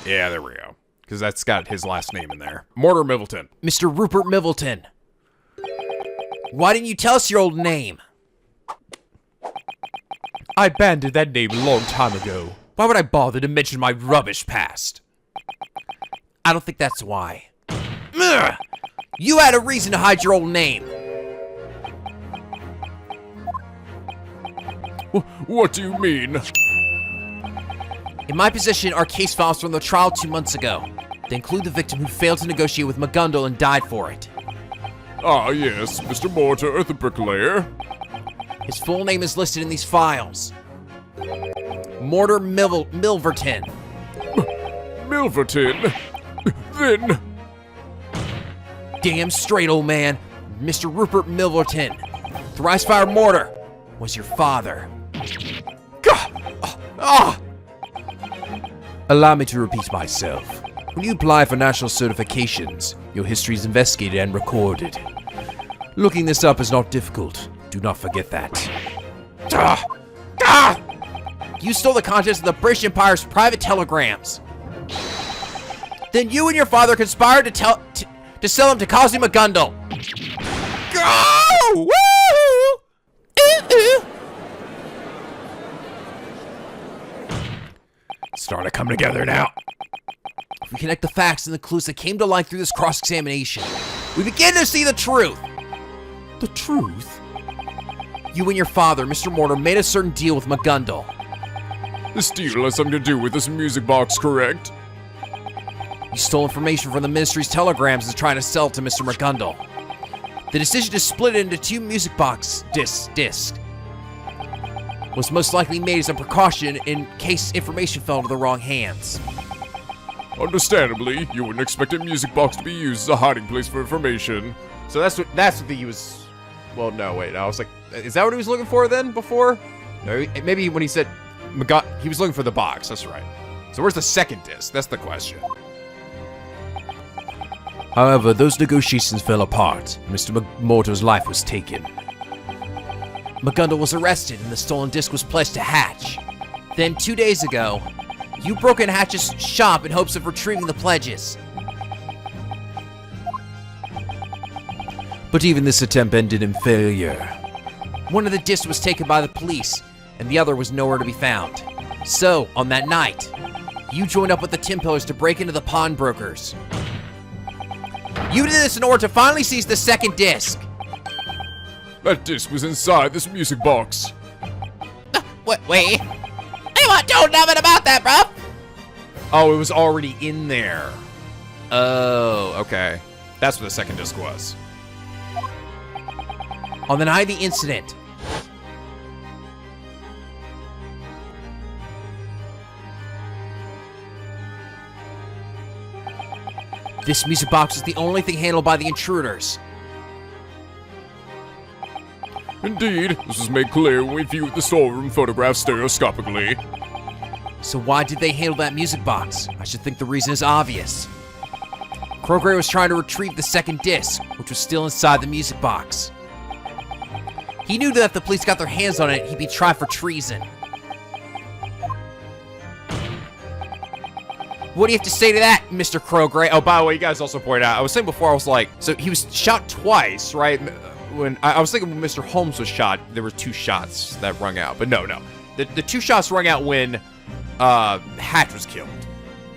Yeah, there we go. Because that's got his last name in there. Mortar Middleton. Mr. Rupert Milverton. Why didn't you tell us your old name? I abandoned that name a long time ago. Why would I bother to mention my rubbish past? I don't think that's why. Ugh! You had a reason to hide your old name. What do you mean? In my possession are case files from the trial 2 months ago. They include the victim who failed to negotiate with Megundal and died for it. Ah, yes, Mr. Mortar, the bricklayer. His full name is listed in these files. Mortar Milverton. Milverton? Then... Damn straight, old man. Mr. Rupert Milverton. Thrice Fire Mortar was your father. Allow me to repeat myself. When you apply for national certifications, your history is investigated and recorded. Looking this up is not difficult. Do not forget that. You stole the contents of the British Empire's private telegrams. Then you and your father conspired to sell them to Kazuma Megundal. Go! Woo! Starting to come together now. If we connect the facts and the clues that came to light through this cross-examination, we begin to see the truth. The truth? You and your father, Mr. Mortar, made a certain deal with Megundal. This deal has something to do with this music box, correct? You stole information from the Ministry's telegrams and tried to sell it to Mr. Megundal. The decision to split it into 2 music box discs was most likely made as a precaution in case information fell into the wrong hands. Understandably, you wouldn't expect a music box to be used as a hiding place for information. So that's what he was. Well, no, wait. I was like, is that what he was looking for then? Before? No, maybe when he said he was looking for the box. That's right. So where's the second disc? That's the question. However, those negotiations fell apart. Mr. Mortar's life was taken. Megundal was arrested and the stolen disc was pledged to Hatch. Then 2 days ago, you broke in Hatch's shop in hopes of retrieving the pledges. But even this attempt ended in failure. One of the discs was taken by the police, and the other was nowhere to be found. So, on that night, you joined up with the Timpillers to break into the pawnbrokers. You did this in order to finally seize the second disc. That disc was inside this music box. Wait. Hey, what? Don't nothing about that, bro. Oh, it was already in there. Oh, okay. That's what the second disc was. On the night of the incident, this music box is the only thing handled by the intruders. Indeed, this was made clear when we viewed the storeroom photograph stereoscopically. So why did they handle that music box? I should think the reason is obvious. Krogray was trying to retrieve the second disc, which was still inside the music box. He knew that if the police got their hands on it, he'd be tried for treason. What do you have to say to that, Mr. Krogray? Oh, by the way, you guys also pointed out, I was saying before, I was like, so he was shot twice, right? When I was thinking when Mr. Holmes was shot, there were 2 shots that rung out. But no. The 2 shots rung out when Hatch was killed.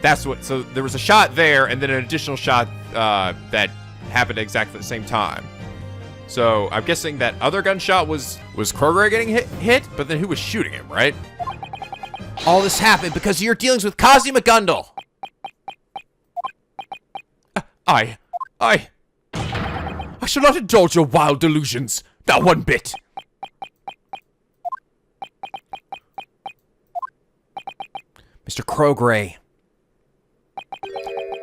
That's what, so there was a shot there, and then an additional shot that happened exactly at the same time. So I'm guessing that other gunshot was Krogray getting hit, but then who was shooting him, right? All this happened because of your dealings with Kazuma Megundal. I shall not indulge your wild delusions, not one bit. Mr. Krogray,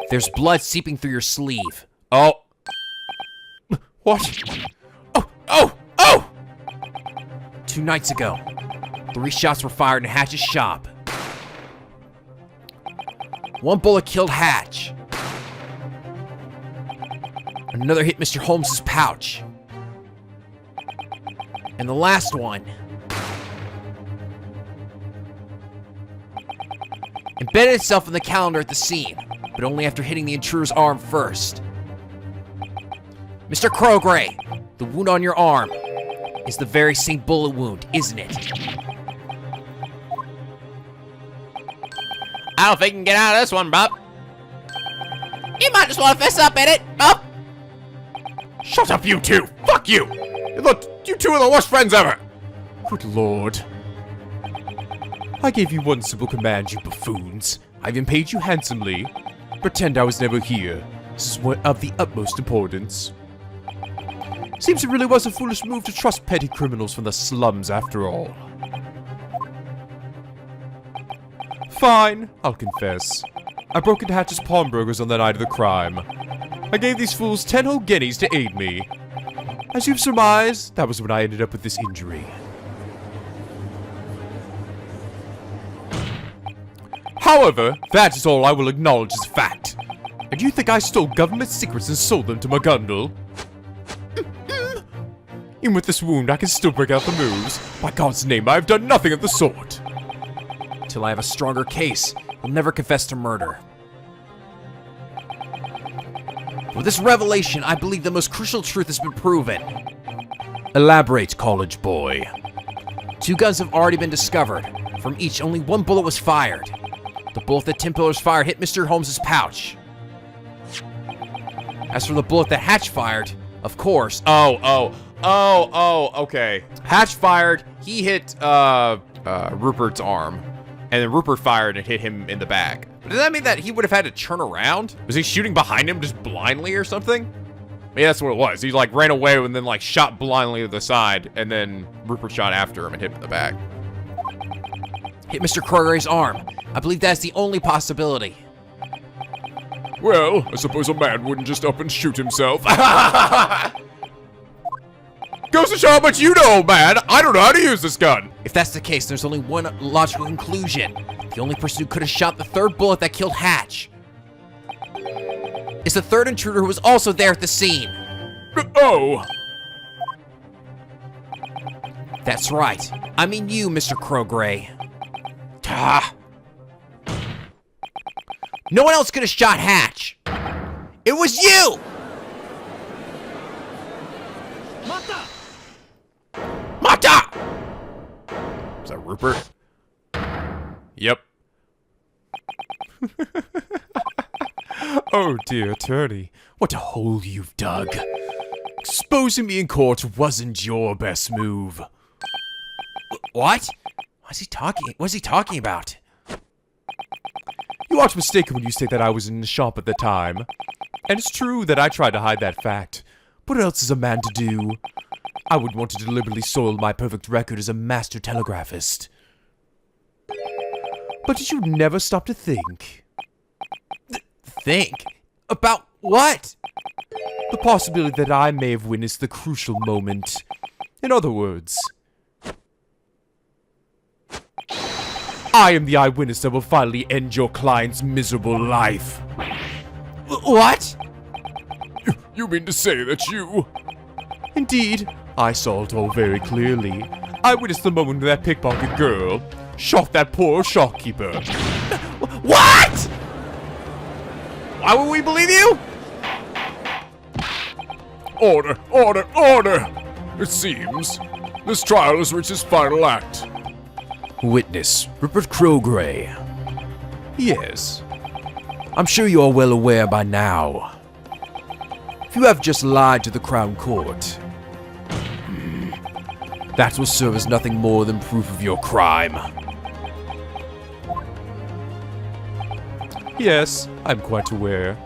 there's blood seeping through your sleeve. Oh. What? Oh! 2 nights ago, 3 shots were fired in Hatch's shop. 1 bullet killed Hatch. Another hit Mr. Holmes' pouch. And the last one embedded itself in the calendar at the scene, but only after hitting the intruder's arm first. Mr. Krogray, the wound on your arm is the very same bullet wound, isn't it? I don't think you can get out of this one, bub. You might just want to fess up in it, bub. Shut up, you two! Fuck you! Look, you two are the worst friends ever! Good lord. I gave you one simple command, you buffoons. I even paid you handsomely. Pretend I was never here. This is one of the utmost importance. Seems it really was a foolish move to trust petty criminals from the slums after all. Fine, I'll confess. I broke into Hatch's pawnbrokers on the night of the crime. I gave these fools 10 whole guineas to aid me. As you've surmised, that was when I ended up with this injury. However, that is all I will acknowledge as fact. And you think I stole government secrets and sold them to Megundal? Even with this wound, I can still break out the moves. By God's name, I have done nothing of the sort. Till I have a stronger case, I'll never confess to murder. With this revelation, I believe the most crucial truth has been proven. Elaborate, college boy. 2 guns have already been discovered. From each, only 1 bullet was fired. The bullet that Tim Pillar's fired hit Mr. Holmes' pouch. As for the bullet that Hatch fired, of course... Okay. Hatch fired, he hit, Rupert's arm. And then Rupert fired and hit him in the back. But does that mean that he would have had to turn around? Was he shooting behind him just blindly or something? Maybe that's what it was. He, like, ran away and then, like, shot blindly to the side. And then Rupert shot after him and hit him in the back. Hit Mr. Kroger's arm. I believe that's the only possibility. Well, I suppose a man wouldn't just up and shoot himself. Goes to show how much you know, man! I don't know how to use this gun! If that's the case, there's only one logical conclusion. The only person who could have shot the 3rd bullet that killed Hatch is the 3rd intruder who was also there at the scene. Oh! That's right. I mean you, Mr. Crowgray. No one else could have shot Hatch. It was you! Mata! Is that Rupert? Yep. Oh dear, attorney. What a hole you've dug. Exposing me in court wasn't your best move. What? What's he talking about? You aren't mistaken when you say that I was in the shop at the time. And it's true that I tried to hide that fact. But what else is a man to do? I wouldn't want to deliberately soil my perfect record as a master telegraphist. But did you never stop to think? Think? About what? The possibility that I may have witnessed the crucial moment. In other words, I am the eyewitness that will finally end your client's miserable life. What? You mean to say that you... Indeed, I saw it all very clearly. I witnessed the moment when that pickpocket girl shot that poor shopkeeper. What? Why would we believe you? Order, order, order! It seems this trial has reached its final act. Witness, Rupert Crowgray. Yes. I'm sure you are well aware by now. If you have just lied to the Crown Court, that will serve as nothing more than proof of your crime. Yes, I'm quite aware.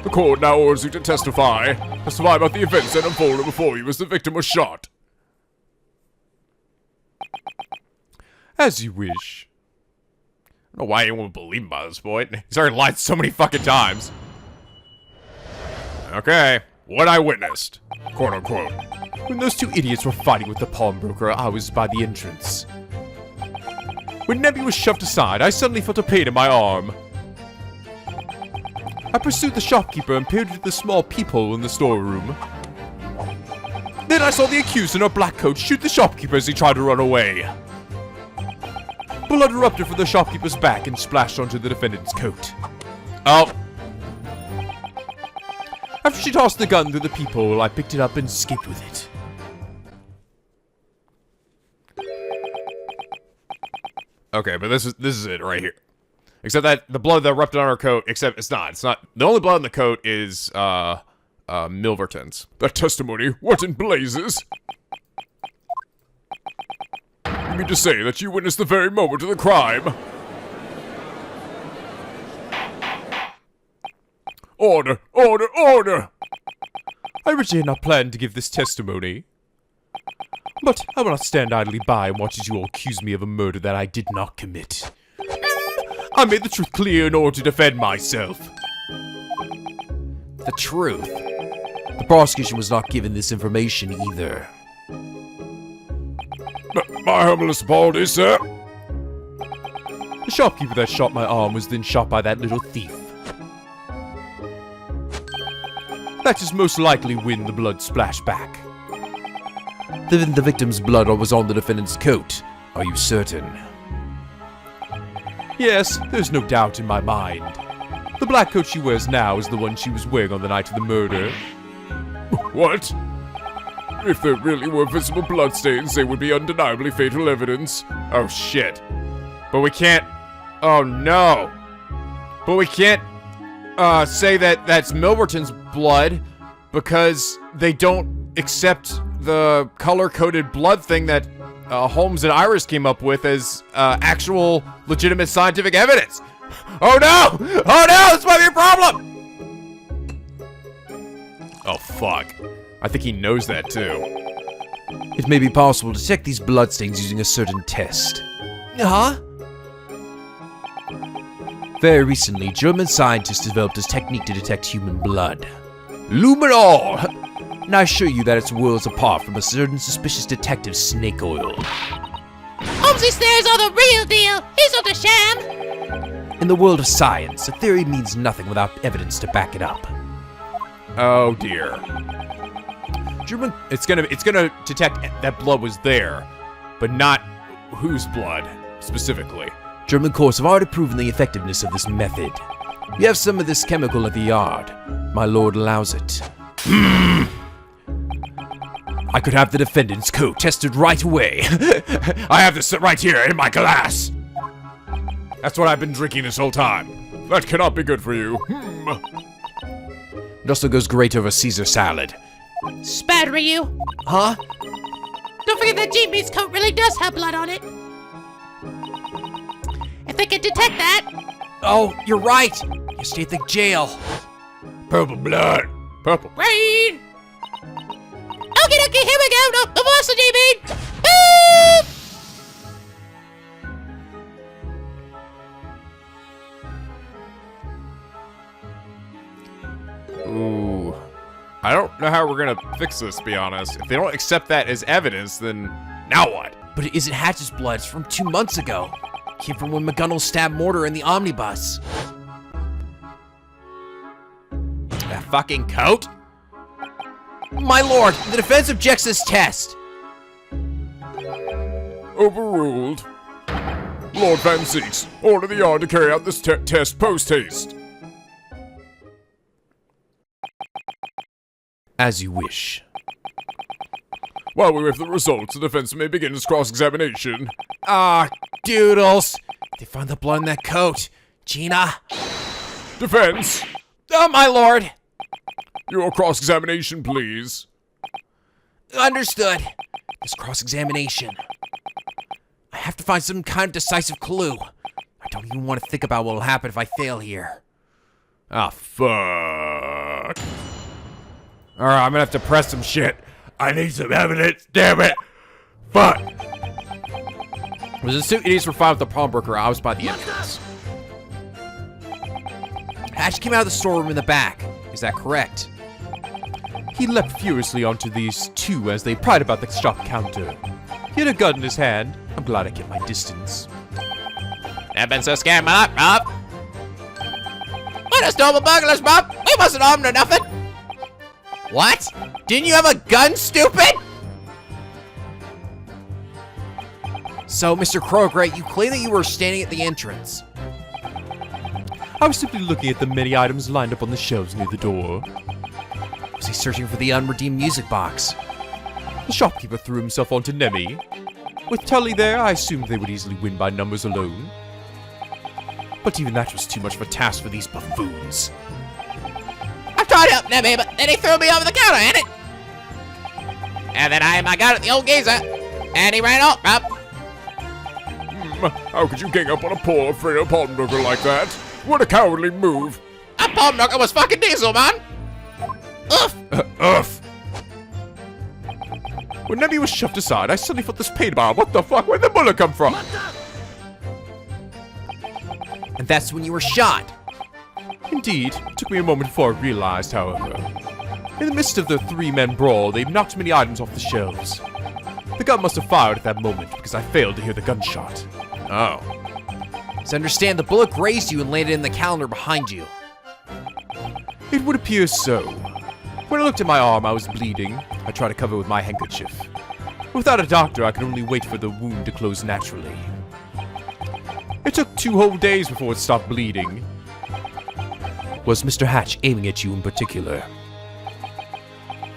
The court now orders you to testify. Testify about the events that unfolded before you as the victim was shot. As you wish. I don't know why anyone would believe him by this point. He's already lied so many fucking times. Okay, what I witnessed, quote unquote. When those 2 idiots were fighting with the pawnbroker, I was by the entrance. When Nebby was shoved aside, I suddenly felt a pain in my arm. I pursued the shopkeeper and peered into the small peephole in the storeroom. Then I saw the accused in a black coat shoot the shopkeeper as he tried to run away. Blood erupted from the shopkeeper's back and splashed onto the defendant's coat. Oh. After she tossed the gun through the peephole, I picked it up and escaped with it. Okay, but this is it right here. Except that the blood that erupted on her coat, except it's not. The only blood on the coat is, Milverton's. That testimony, what in blazes? You mean to say that you witnessed the very moment of the crime? Order, order, order! I originally had not planned to give this testimony. But I will not stand idly by and watch as you all accuse me of a murder that I did not commit. I made the truth clear in order to defend myself. The truth? The prosecution was not given this information either. My humblest apologies, sir. The shopkeeper that shot my arm was then shot by that little thief. That is most likely when the blood splashed back. The victim's blood was on the defendant's coat. Are you certain? Yes, there's no doubt in my mind. The black coat she wears now is the one she was wearing on the night of the murder. What? If there really were visible bloodstains, they would be undeniably fatal evidence. Oh shit. But we can't... Oh no. But we can't, say that that's Milverton's blood because they don't accept the color-coded blood thing that Holmes and Iris came up with as actual legitimate scientific evidence. Oh no! Oh no! This might be a problem! Oh fuck. I think he knows that too. It may be possible to detect these bloodstains using a certain test. Huh? Very recently, German scientists developed a technique to detect human blood. Luminol! And I assure you that it's worlds apart from a certain suspicious detective snake oil. Holmes's theories are the real deal. He's not a sham. In the world of science, a theory means nothing without evidence to back it up. Oh dear. It's gonna detect that blood was there, but not whose blood, specifically. German courts have already proven the effectiveness of this method. We have some of this chemical at the yard. My lord allows it. I could have the defendant's coat tested right away. I have this right here in my glass. That's what I've been drinking this whole time. That cannot be good for you. It also goes great over Caesar salad. Spat, Ryu. Huh? Don't forget that G-Meat's coat really does have blood on it. If they can detect that... Oh, you're right. You stay at the jail. Purple blood. Purple. Rain! Okay, here we go. No, the monster G-Meat! Boop! Ooh. I don't know how we're gonna fix this, to be honest. If they don't accept that as evidence, then now what? But it isn't Hatch's blood. It's from 2 months ago. It came from when Megundal stabbed Mortar in the omnibus. That fucking coat? My lord, the defense objects this test. Overruled. Lord Van Zeeks, order the yard to carry out this test post-haste. As you wish. While we wait for the results, the defense may begin its cross-examination. Ah, doodles. They found the blood in that coat. Gina. Defense, Oh, my lord. your cross-examination, please. Understood. This cross-examination. I have to find some kind of decisive clue. I don't even want to think about what will happen if I fail here. Ah, fuck. Alright, I'm gonna have to press some shit. I need some evidence, damn it! Fuck! Was the suit idiots were fine with the pawnbroker? I was by the entrance. Hatch came out of the storeroom in the back. Is that correct? He leapt furiously onto these two as they pried about the shop counter. He had a gun in his hand. I'm glad I kept my distance. I've been so scared, Bob. We're just normal burglars, Bob. We wasn't armed or nothing. What? Didn't you have a gun, stupid? So, Mr. Crowgray, you claim that you were standing at the entrance. I was simply looking at the many items lined up on the shelves near the door. Was he searching for the unredeemed music box? The shopkeeper threw himself onto Nemi. With Tully there, I assumed they would easily win by numbers alone. But even that was too much of a task for these buffoons. I tried helping him, but then he threw me over the counter, ain't it? And then I had my gun at the old geezer, and he ran off, bruv. How could you gang up on a poor, frail pawnbroker like that? What a cowardly move. A pawnbroker was fucking Diesel, man. Oof. Ugh. When Nebby was shoved aside, I suddenly felt this pain about what the fuck? Where'd the bullet come from? And that's when you were shot. Indeed, it took me a moment before I realized, however. In the midst of the three-man brawl, they knocked many items off the shelves. The gun must have fired at that moment because I failed to hear the gunshot. Oh. So understand, the bullet grazed you and landed in the calendar behind you. It would appear so. When I looked at my arm, I was bleeding. I tried to cover it with my handkerchief. Without a doctor, I could only wait for the wound to close naturally. It took 2 whole days before it stopped bleeding. Was Mr. Hatch aiming at you in particular?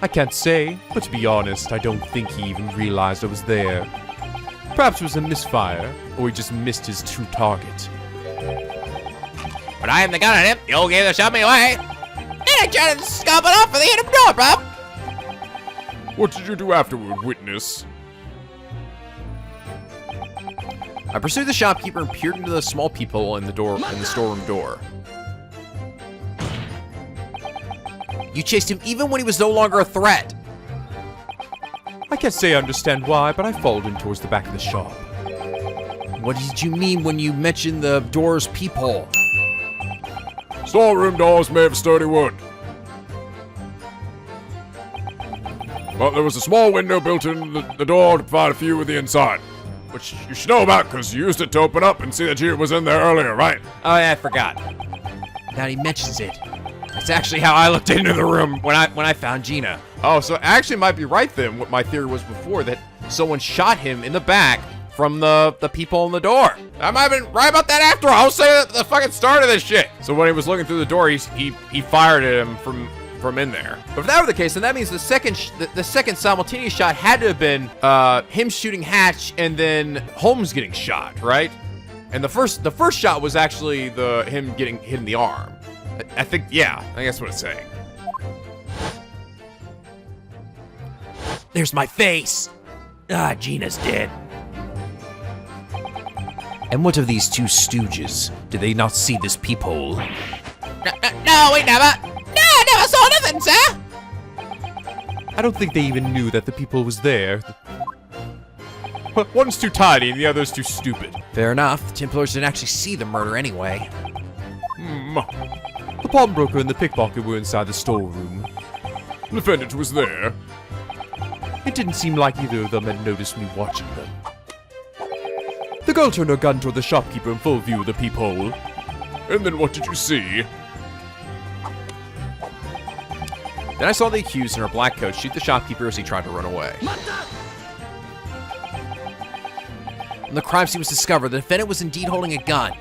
I can't say, but to be honest, I don't think he even realized I was there. Perhaps it was a misfire, or he just missed his true target. When I aimed the gun at him, the old geezer shoved me away. And I tried to scop it off for the end of the door, bruv. What did you do afterward, witness? I pursued the shopkeeper and peered into the small peephole in the storeroom door. You chased him even when he was no longer a threat. I can't say I understand why, but I followed him towards the back of the shop. What did you mean when you mentioned the door's peephole? Storeroom doors made of sturdy wood. But there was a small window built in the door to provide a view with the inside. Which you should know about, because you used it to open up and see that Gina was in there earlier, right? Oh yeah, I forgot. Now he mentions it. That's actually how I looked into the room when I found Gina. Oh, so it actually might be right then, what my theory was before, that someone shot him in the back from the peephole in the door. I might have been right about that after all. I'll say that the fucking start of this shit. So when he was looking through the door, he fired at him from in there. But if that were the case, then that means the second simultaneous shot had to have been him shooting Hatch and then Holmes getting shot, right? And the first shot was actually him getting hit in the arm. I think that's what it's saying. There's my face. Ah, Gina's dead. And what of these two stooges? Did they not see this peephole? No, we never. No, I never saw nothing, sir. I don't think they even knew that the peephole was there. One's too tiny and the other's too stupid. Fair enough. The Templars didn't actually see the murder anyway. The pawnbroker and the pickpocket were inside the storeroom. The defendant was there. It didn't seem like either of them had noticed me watching them. The girl turned her gun toward the shopkeeper in full view of the peephole. And then what did you see? Then I saw the accused in her black coat shoot the shopkeeper as he tried to run away. When the crime scene was discovered, the defendant was indeed holding a gun.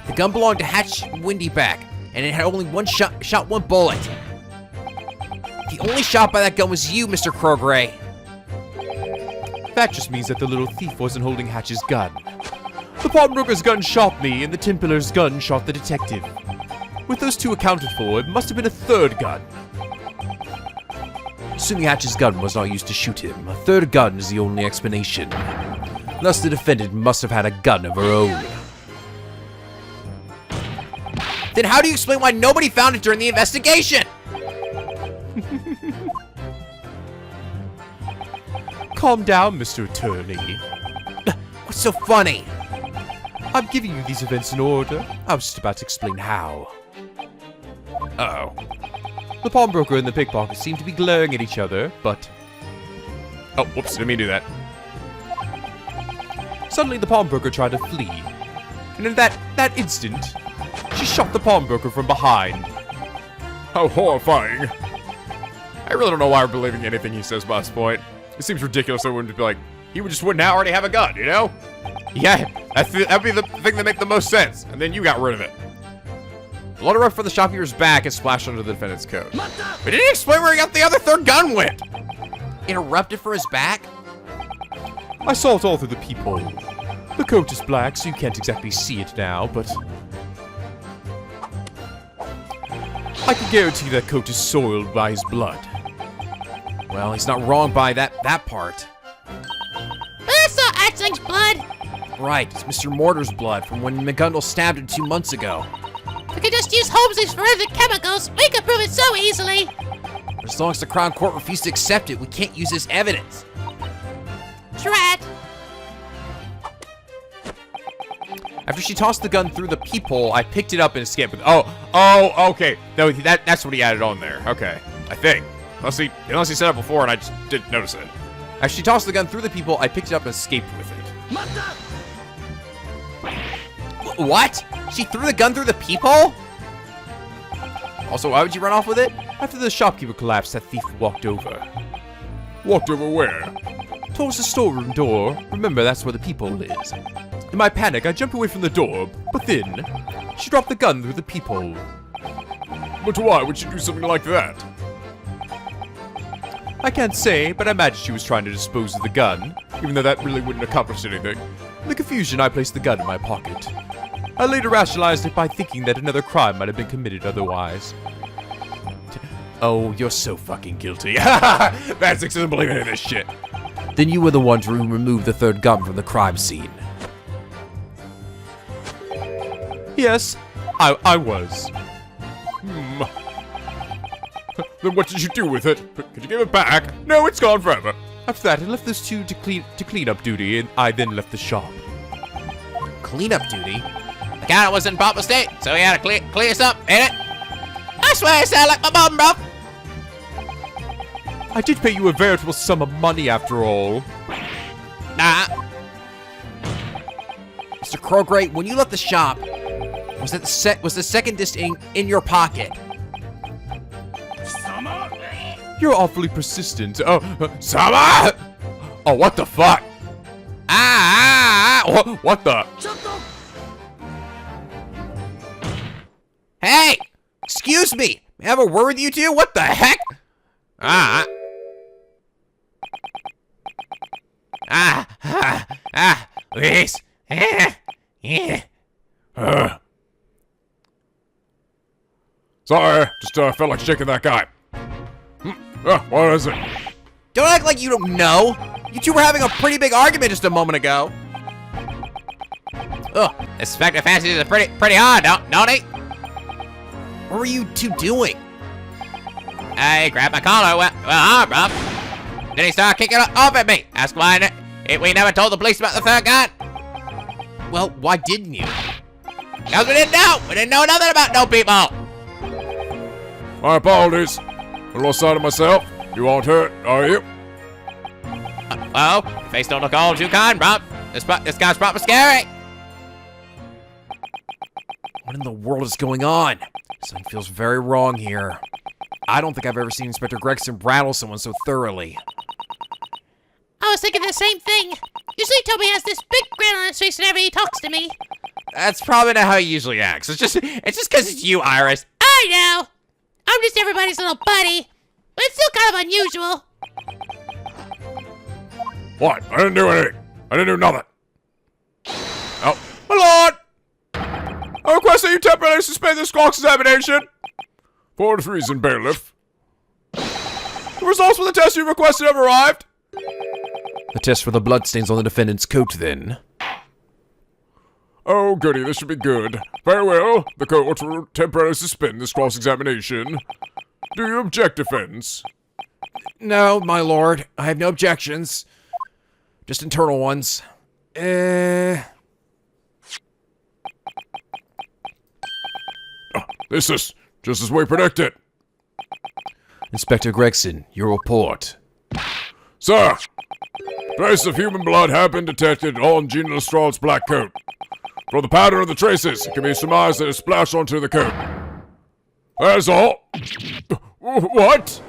The gun belonged to Hatch Windyback, and it had only shot one bullet. The only shot by that gun was you, Mr. Crogray. That just means that the little thief wasn't holding Hatch's gun. The pawnbroker's gun shot me, and the Templar's gun shot the detective. With those two accounted for, it must have been a third gun. Assuming Hatch's gun was not used to shoot him, a third gun is the only explanation. Thus, the defendant must have had a gun of her own. Then how do you explain why nobody found it during the investigation? Calm down, Mr. Attorney. What's so funny? I'm giving you these events in order. I was just about to explain how. Uh-oh. The pawnbroker and the pickpocket seemed to be glaring at each other, but... Oh, whoops, didn't mean to do that. Suddenly, the pawnbroker tried to flee. And in that instant, she shot the pawnbroker from behind. How horrifying. I really don't know why we're believing anything he says by this point. It seems ridiculous. I wouldn't be like, he just wouldn't already have a gun, you know? Yeah, that'd be the thing that make the most sense. And then you got rid of it. Blood rushed from the shopkeeper's back and splashed onto the defendant's coat. But didn't he explain where he got the other third gun went? Interrupted for his back? I saw it all through the peephole. The coat is black, so you can't exactly see it now, but I can guarantee that coat is soiled by his blood. Well, he's not wrong by that part. That's not Hatchling's blood. Right, it's Mr. Mortar's blood from when Megundal stabbed him 2 months ago. We could just use Holmes's forensic chemicals. We could prove it so easily. But as long as the Crown Court refuses to accept it, we can't use this evidence. Drat. after she tossed the gun through the peephole, I picked it up and escaped with. Oh, okay. No, that's what he added on there. Okay, I think. Unless he said it before and I just didn't notice it. As she tossed the gun through the peephole, I picked it up and escaped with it. What? She threw the gun through the peephole? Also, why would you run off with it? After the shopkeeper collapsed, that thief walked over. Walked over where? Towards the storeroom door. Remember, that's where the peephole is. In my panic, I jumped away from the door, but then she dropped the gun through the peephole. But why would she do something like that? I can't say, but I imagine she was trying to dispose of the gun, even though that really wouldn't accomplish anything. In the confusion, I placed the gun in my pocket. I later rationalized it by thinking that another crime might have been committed otherwise. Oh, you're so fucking guilty. That's doesn't believe any of this shit. Then you were the one who removed the third gun from the crime scene. Yes, I was. Then what did you do with it? Could you give it back? No, it's gone forever. After that, I left those two to clean up duty, and I then left the shop. Cleanup duty? The counter was in proper state, so he had to clear us up, ain't it? I swear I sound like my mom, bro. I did pay you a veritable sum of money after all. Nah. Mr. Krogray, when you left the shop, was the second disc in your pocket? You're awfully persistent. Oh, Sama! Oh, what the fuck? What the? Hey! Excuse me! May I have a word with you two? What the heck? Please. Sorry, just felt like shaking that guy. What is it? Don't act like you don't know! You two were having a pretty big argument just a moment ago. Oh, Inspector Fancies is pretty hard, don't he? What were you two doing? I grabbed my collar, well hard, bro. Then he started kicking off at me. Ask why we never told the police about the third gun. Well, why didn't you? Because we didn't know. We didn't know nothing about no people. My apologies. I lost sight of myself. You aren't hurt, are you? Well, your face don't look all too kind, bro. This guy's proper scary. What in the world is going on? Something feels very wrong here. I don't think I've ever seen Inspector Gregson rattle someone so thoroughly. I was thinking the same thing. Usually Toby has this big grin on his face whenever he talks to me. That's probably not how he usually acts. It's just because it's you, Iris. I know. I'm just everybody's little buddy. But it's still kind of unusual. What? I didn't do anything. I didn't do nothing. Oh, my lord! I request that you temporarily suspend this cross-examination. For what reason, bailiff? The results for the test you requested have arrived. The test for the bloodstains on the defendant's coat, then. Oh, goody, this should be good. Very well. The court will temporarily suspend this cross-examination. Do you object, defense? No, my lord. I have no objections. Just internal ones. This is just as we predicted. Inspector Gregson, your report. Sir, traces of human blood have been detected on Jean Lestrade's black coat. From the pattern of the traces, it can be surmised that it splashed onto the coat. That is all. What?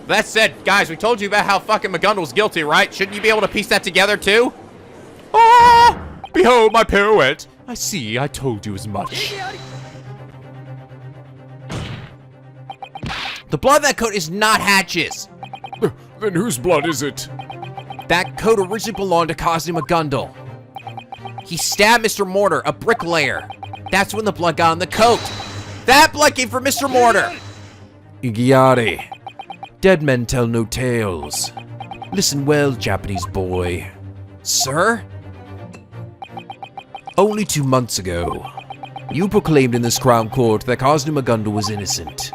That said, guys, we told you about how fucking Megundal's guilty, right? Shouldn't you be able to piece that together, too? Ah! Behold my pirouette. I see, I told you as much. The blood of that coat is not Hatch's. Then whose blood is it? That coat originally belonged to Kazuma Megundal. He stabbed Mr. Mortar, a bricklayer. That's when the blood got on the coat. That blood came from Mr. Mortar. Igiyari, dead men tell no tales. Listen well, Japanese boy. Sir? Only 2 months ago, you proclaimed in this Crown Court that Kazuma Megundal was innocent.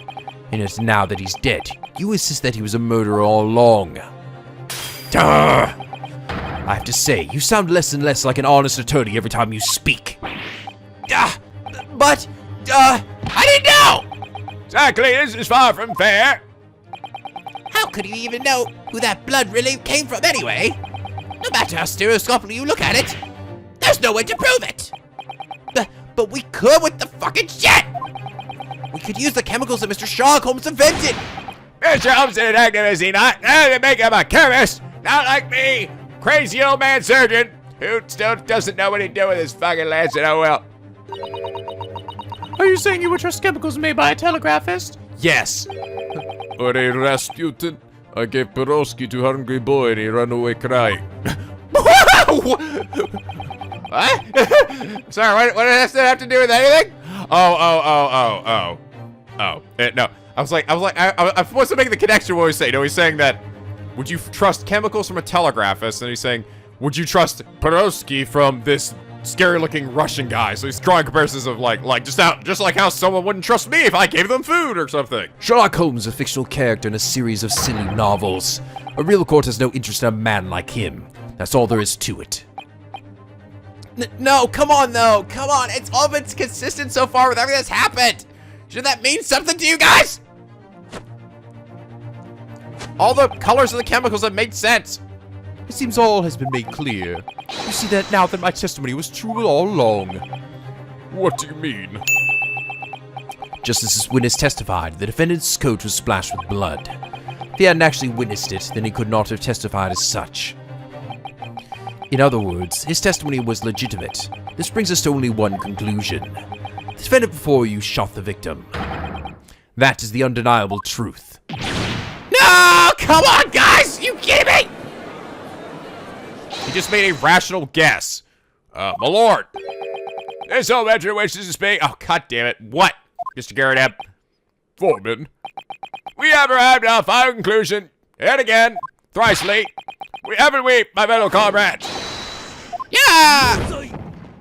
And it's now that he's dead, you insist that he was a murderer all along. Duh! I have to say, you sound less and less like an honest attorney every time you speak. But, I didn't know! Exactly, this is far from fair. How could you even know who that blood really came from anyway? No matter how stereoscopically you look at it, there's no way to prove it. But we could with the fucking shit! We could use the chemicals that Mr. Sherlock Holmes invented! Mr. Holmes is an activist, is he not? They make him a chemist, not like me, crazy old man surgeon, who still doesn't know what he'd do with his fucking lancet, oh well. Are you saying you would trust chemicals made by a telegraphist? Yes. Or a Rasputin, I gave Peroski to hungry boy and he ran away crying. What? Sorry, what does that have to do with anything? Oh. No, I was supposed to make the connection what he's saying. No, he's saying that, would you trust chemicals from a telegraphist? And he's saying, would you trust Peroski from this scary-looking Russian guy? So he's drawing comparisons of just like how someone wouldn't trust me if I gave them food or something. Sherlock Holmes is a fictional character in a series of silly novels. A real court has no interest in a man like him. That's all there is to it. No, come on though. Come on. It's all been consistent so far with everything that's happened. Should that mean something to you guys? All the colors of the chemicals have made sense. It seems all has been made clear. You see that now that my testimony was true all along. What do you mean? Just as this witness testified, the defendant's coat was splashed with blood. If he hadn't actually witnessed it, then he could not have testified as such. In other words, his testimony was legitimate. This brings us to only one conclusion. The defendant before you shot the victim. That is the undeniable truth. No! Come on, guys! You kidding me? He just made a rational guess. My lord, this old veteran wishes to speak. Oh, god damn it. What? Mr. Garrett, Foreman, we have arrived at our final conclusion, and again, thrice late. We haven't we, my fellow comrades? Yeah!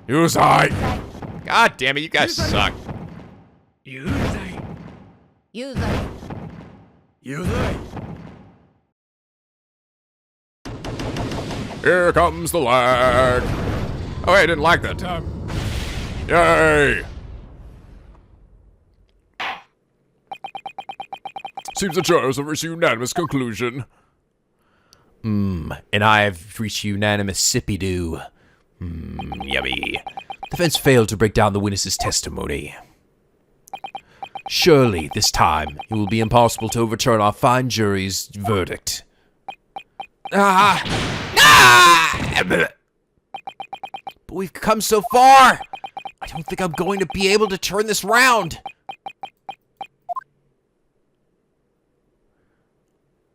Yuzai. God damn it, you guys suck. Here comes the lag. Oh, wait, I didn't lag that time. Yay! Seems the jurors have reached a unanimous conclusion. And I have reached unanimous sippy-doo. Yummy. Defense failed to break down the witness's testimony. Surely, this time, it will be impossible to overturn our fine jury's verdict. But we've come so far! I don't think I'm going to be able to turn this round.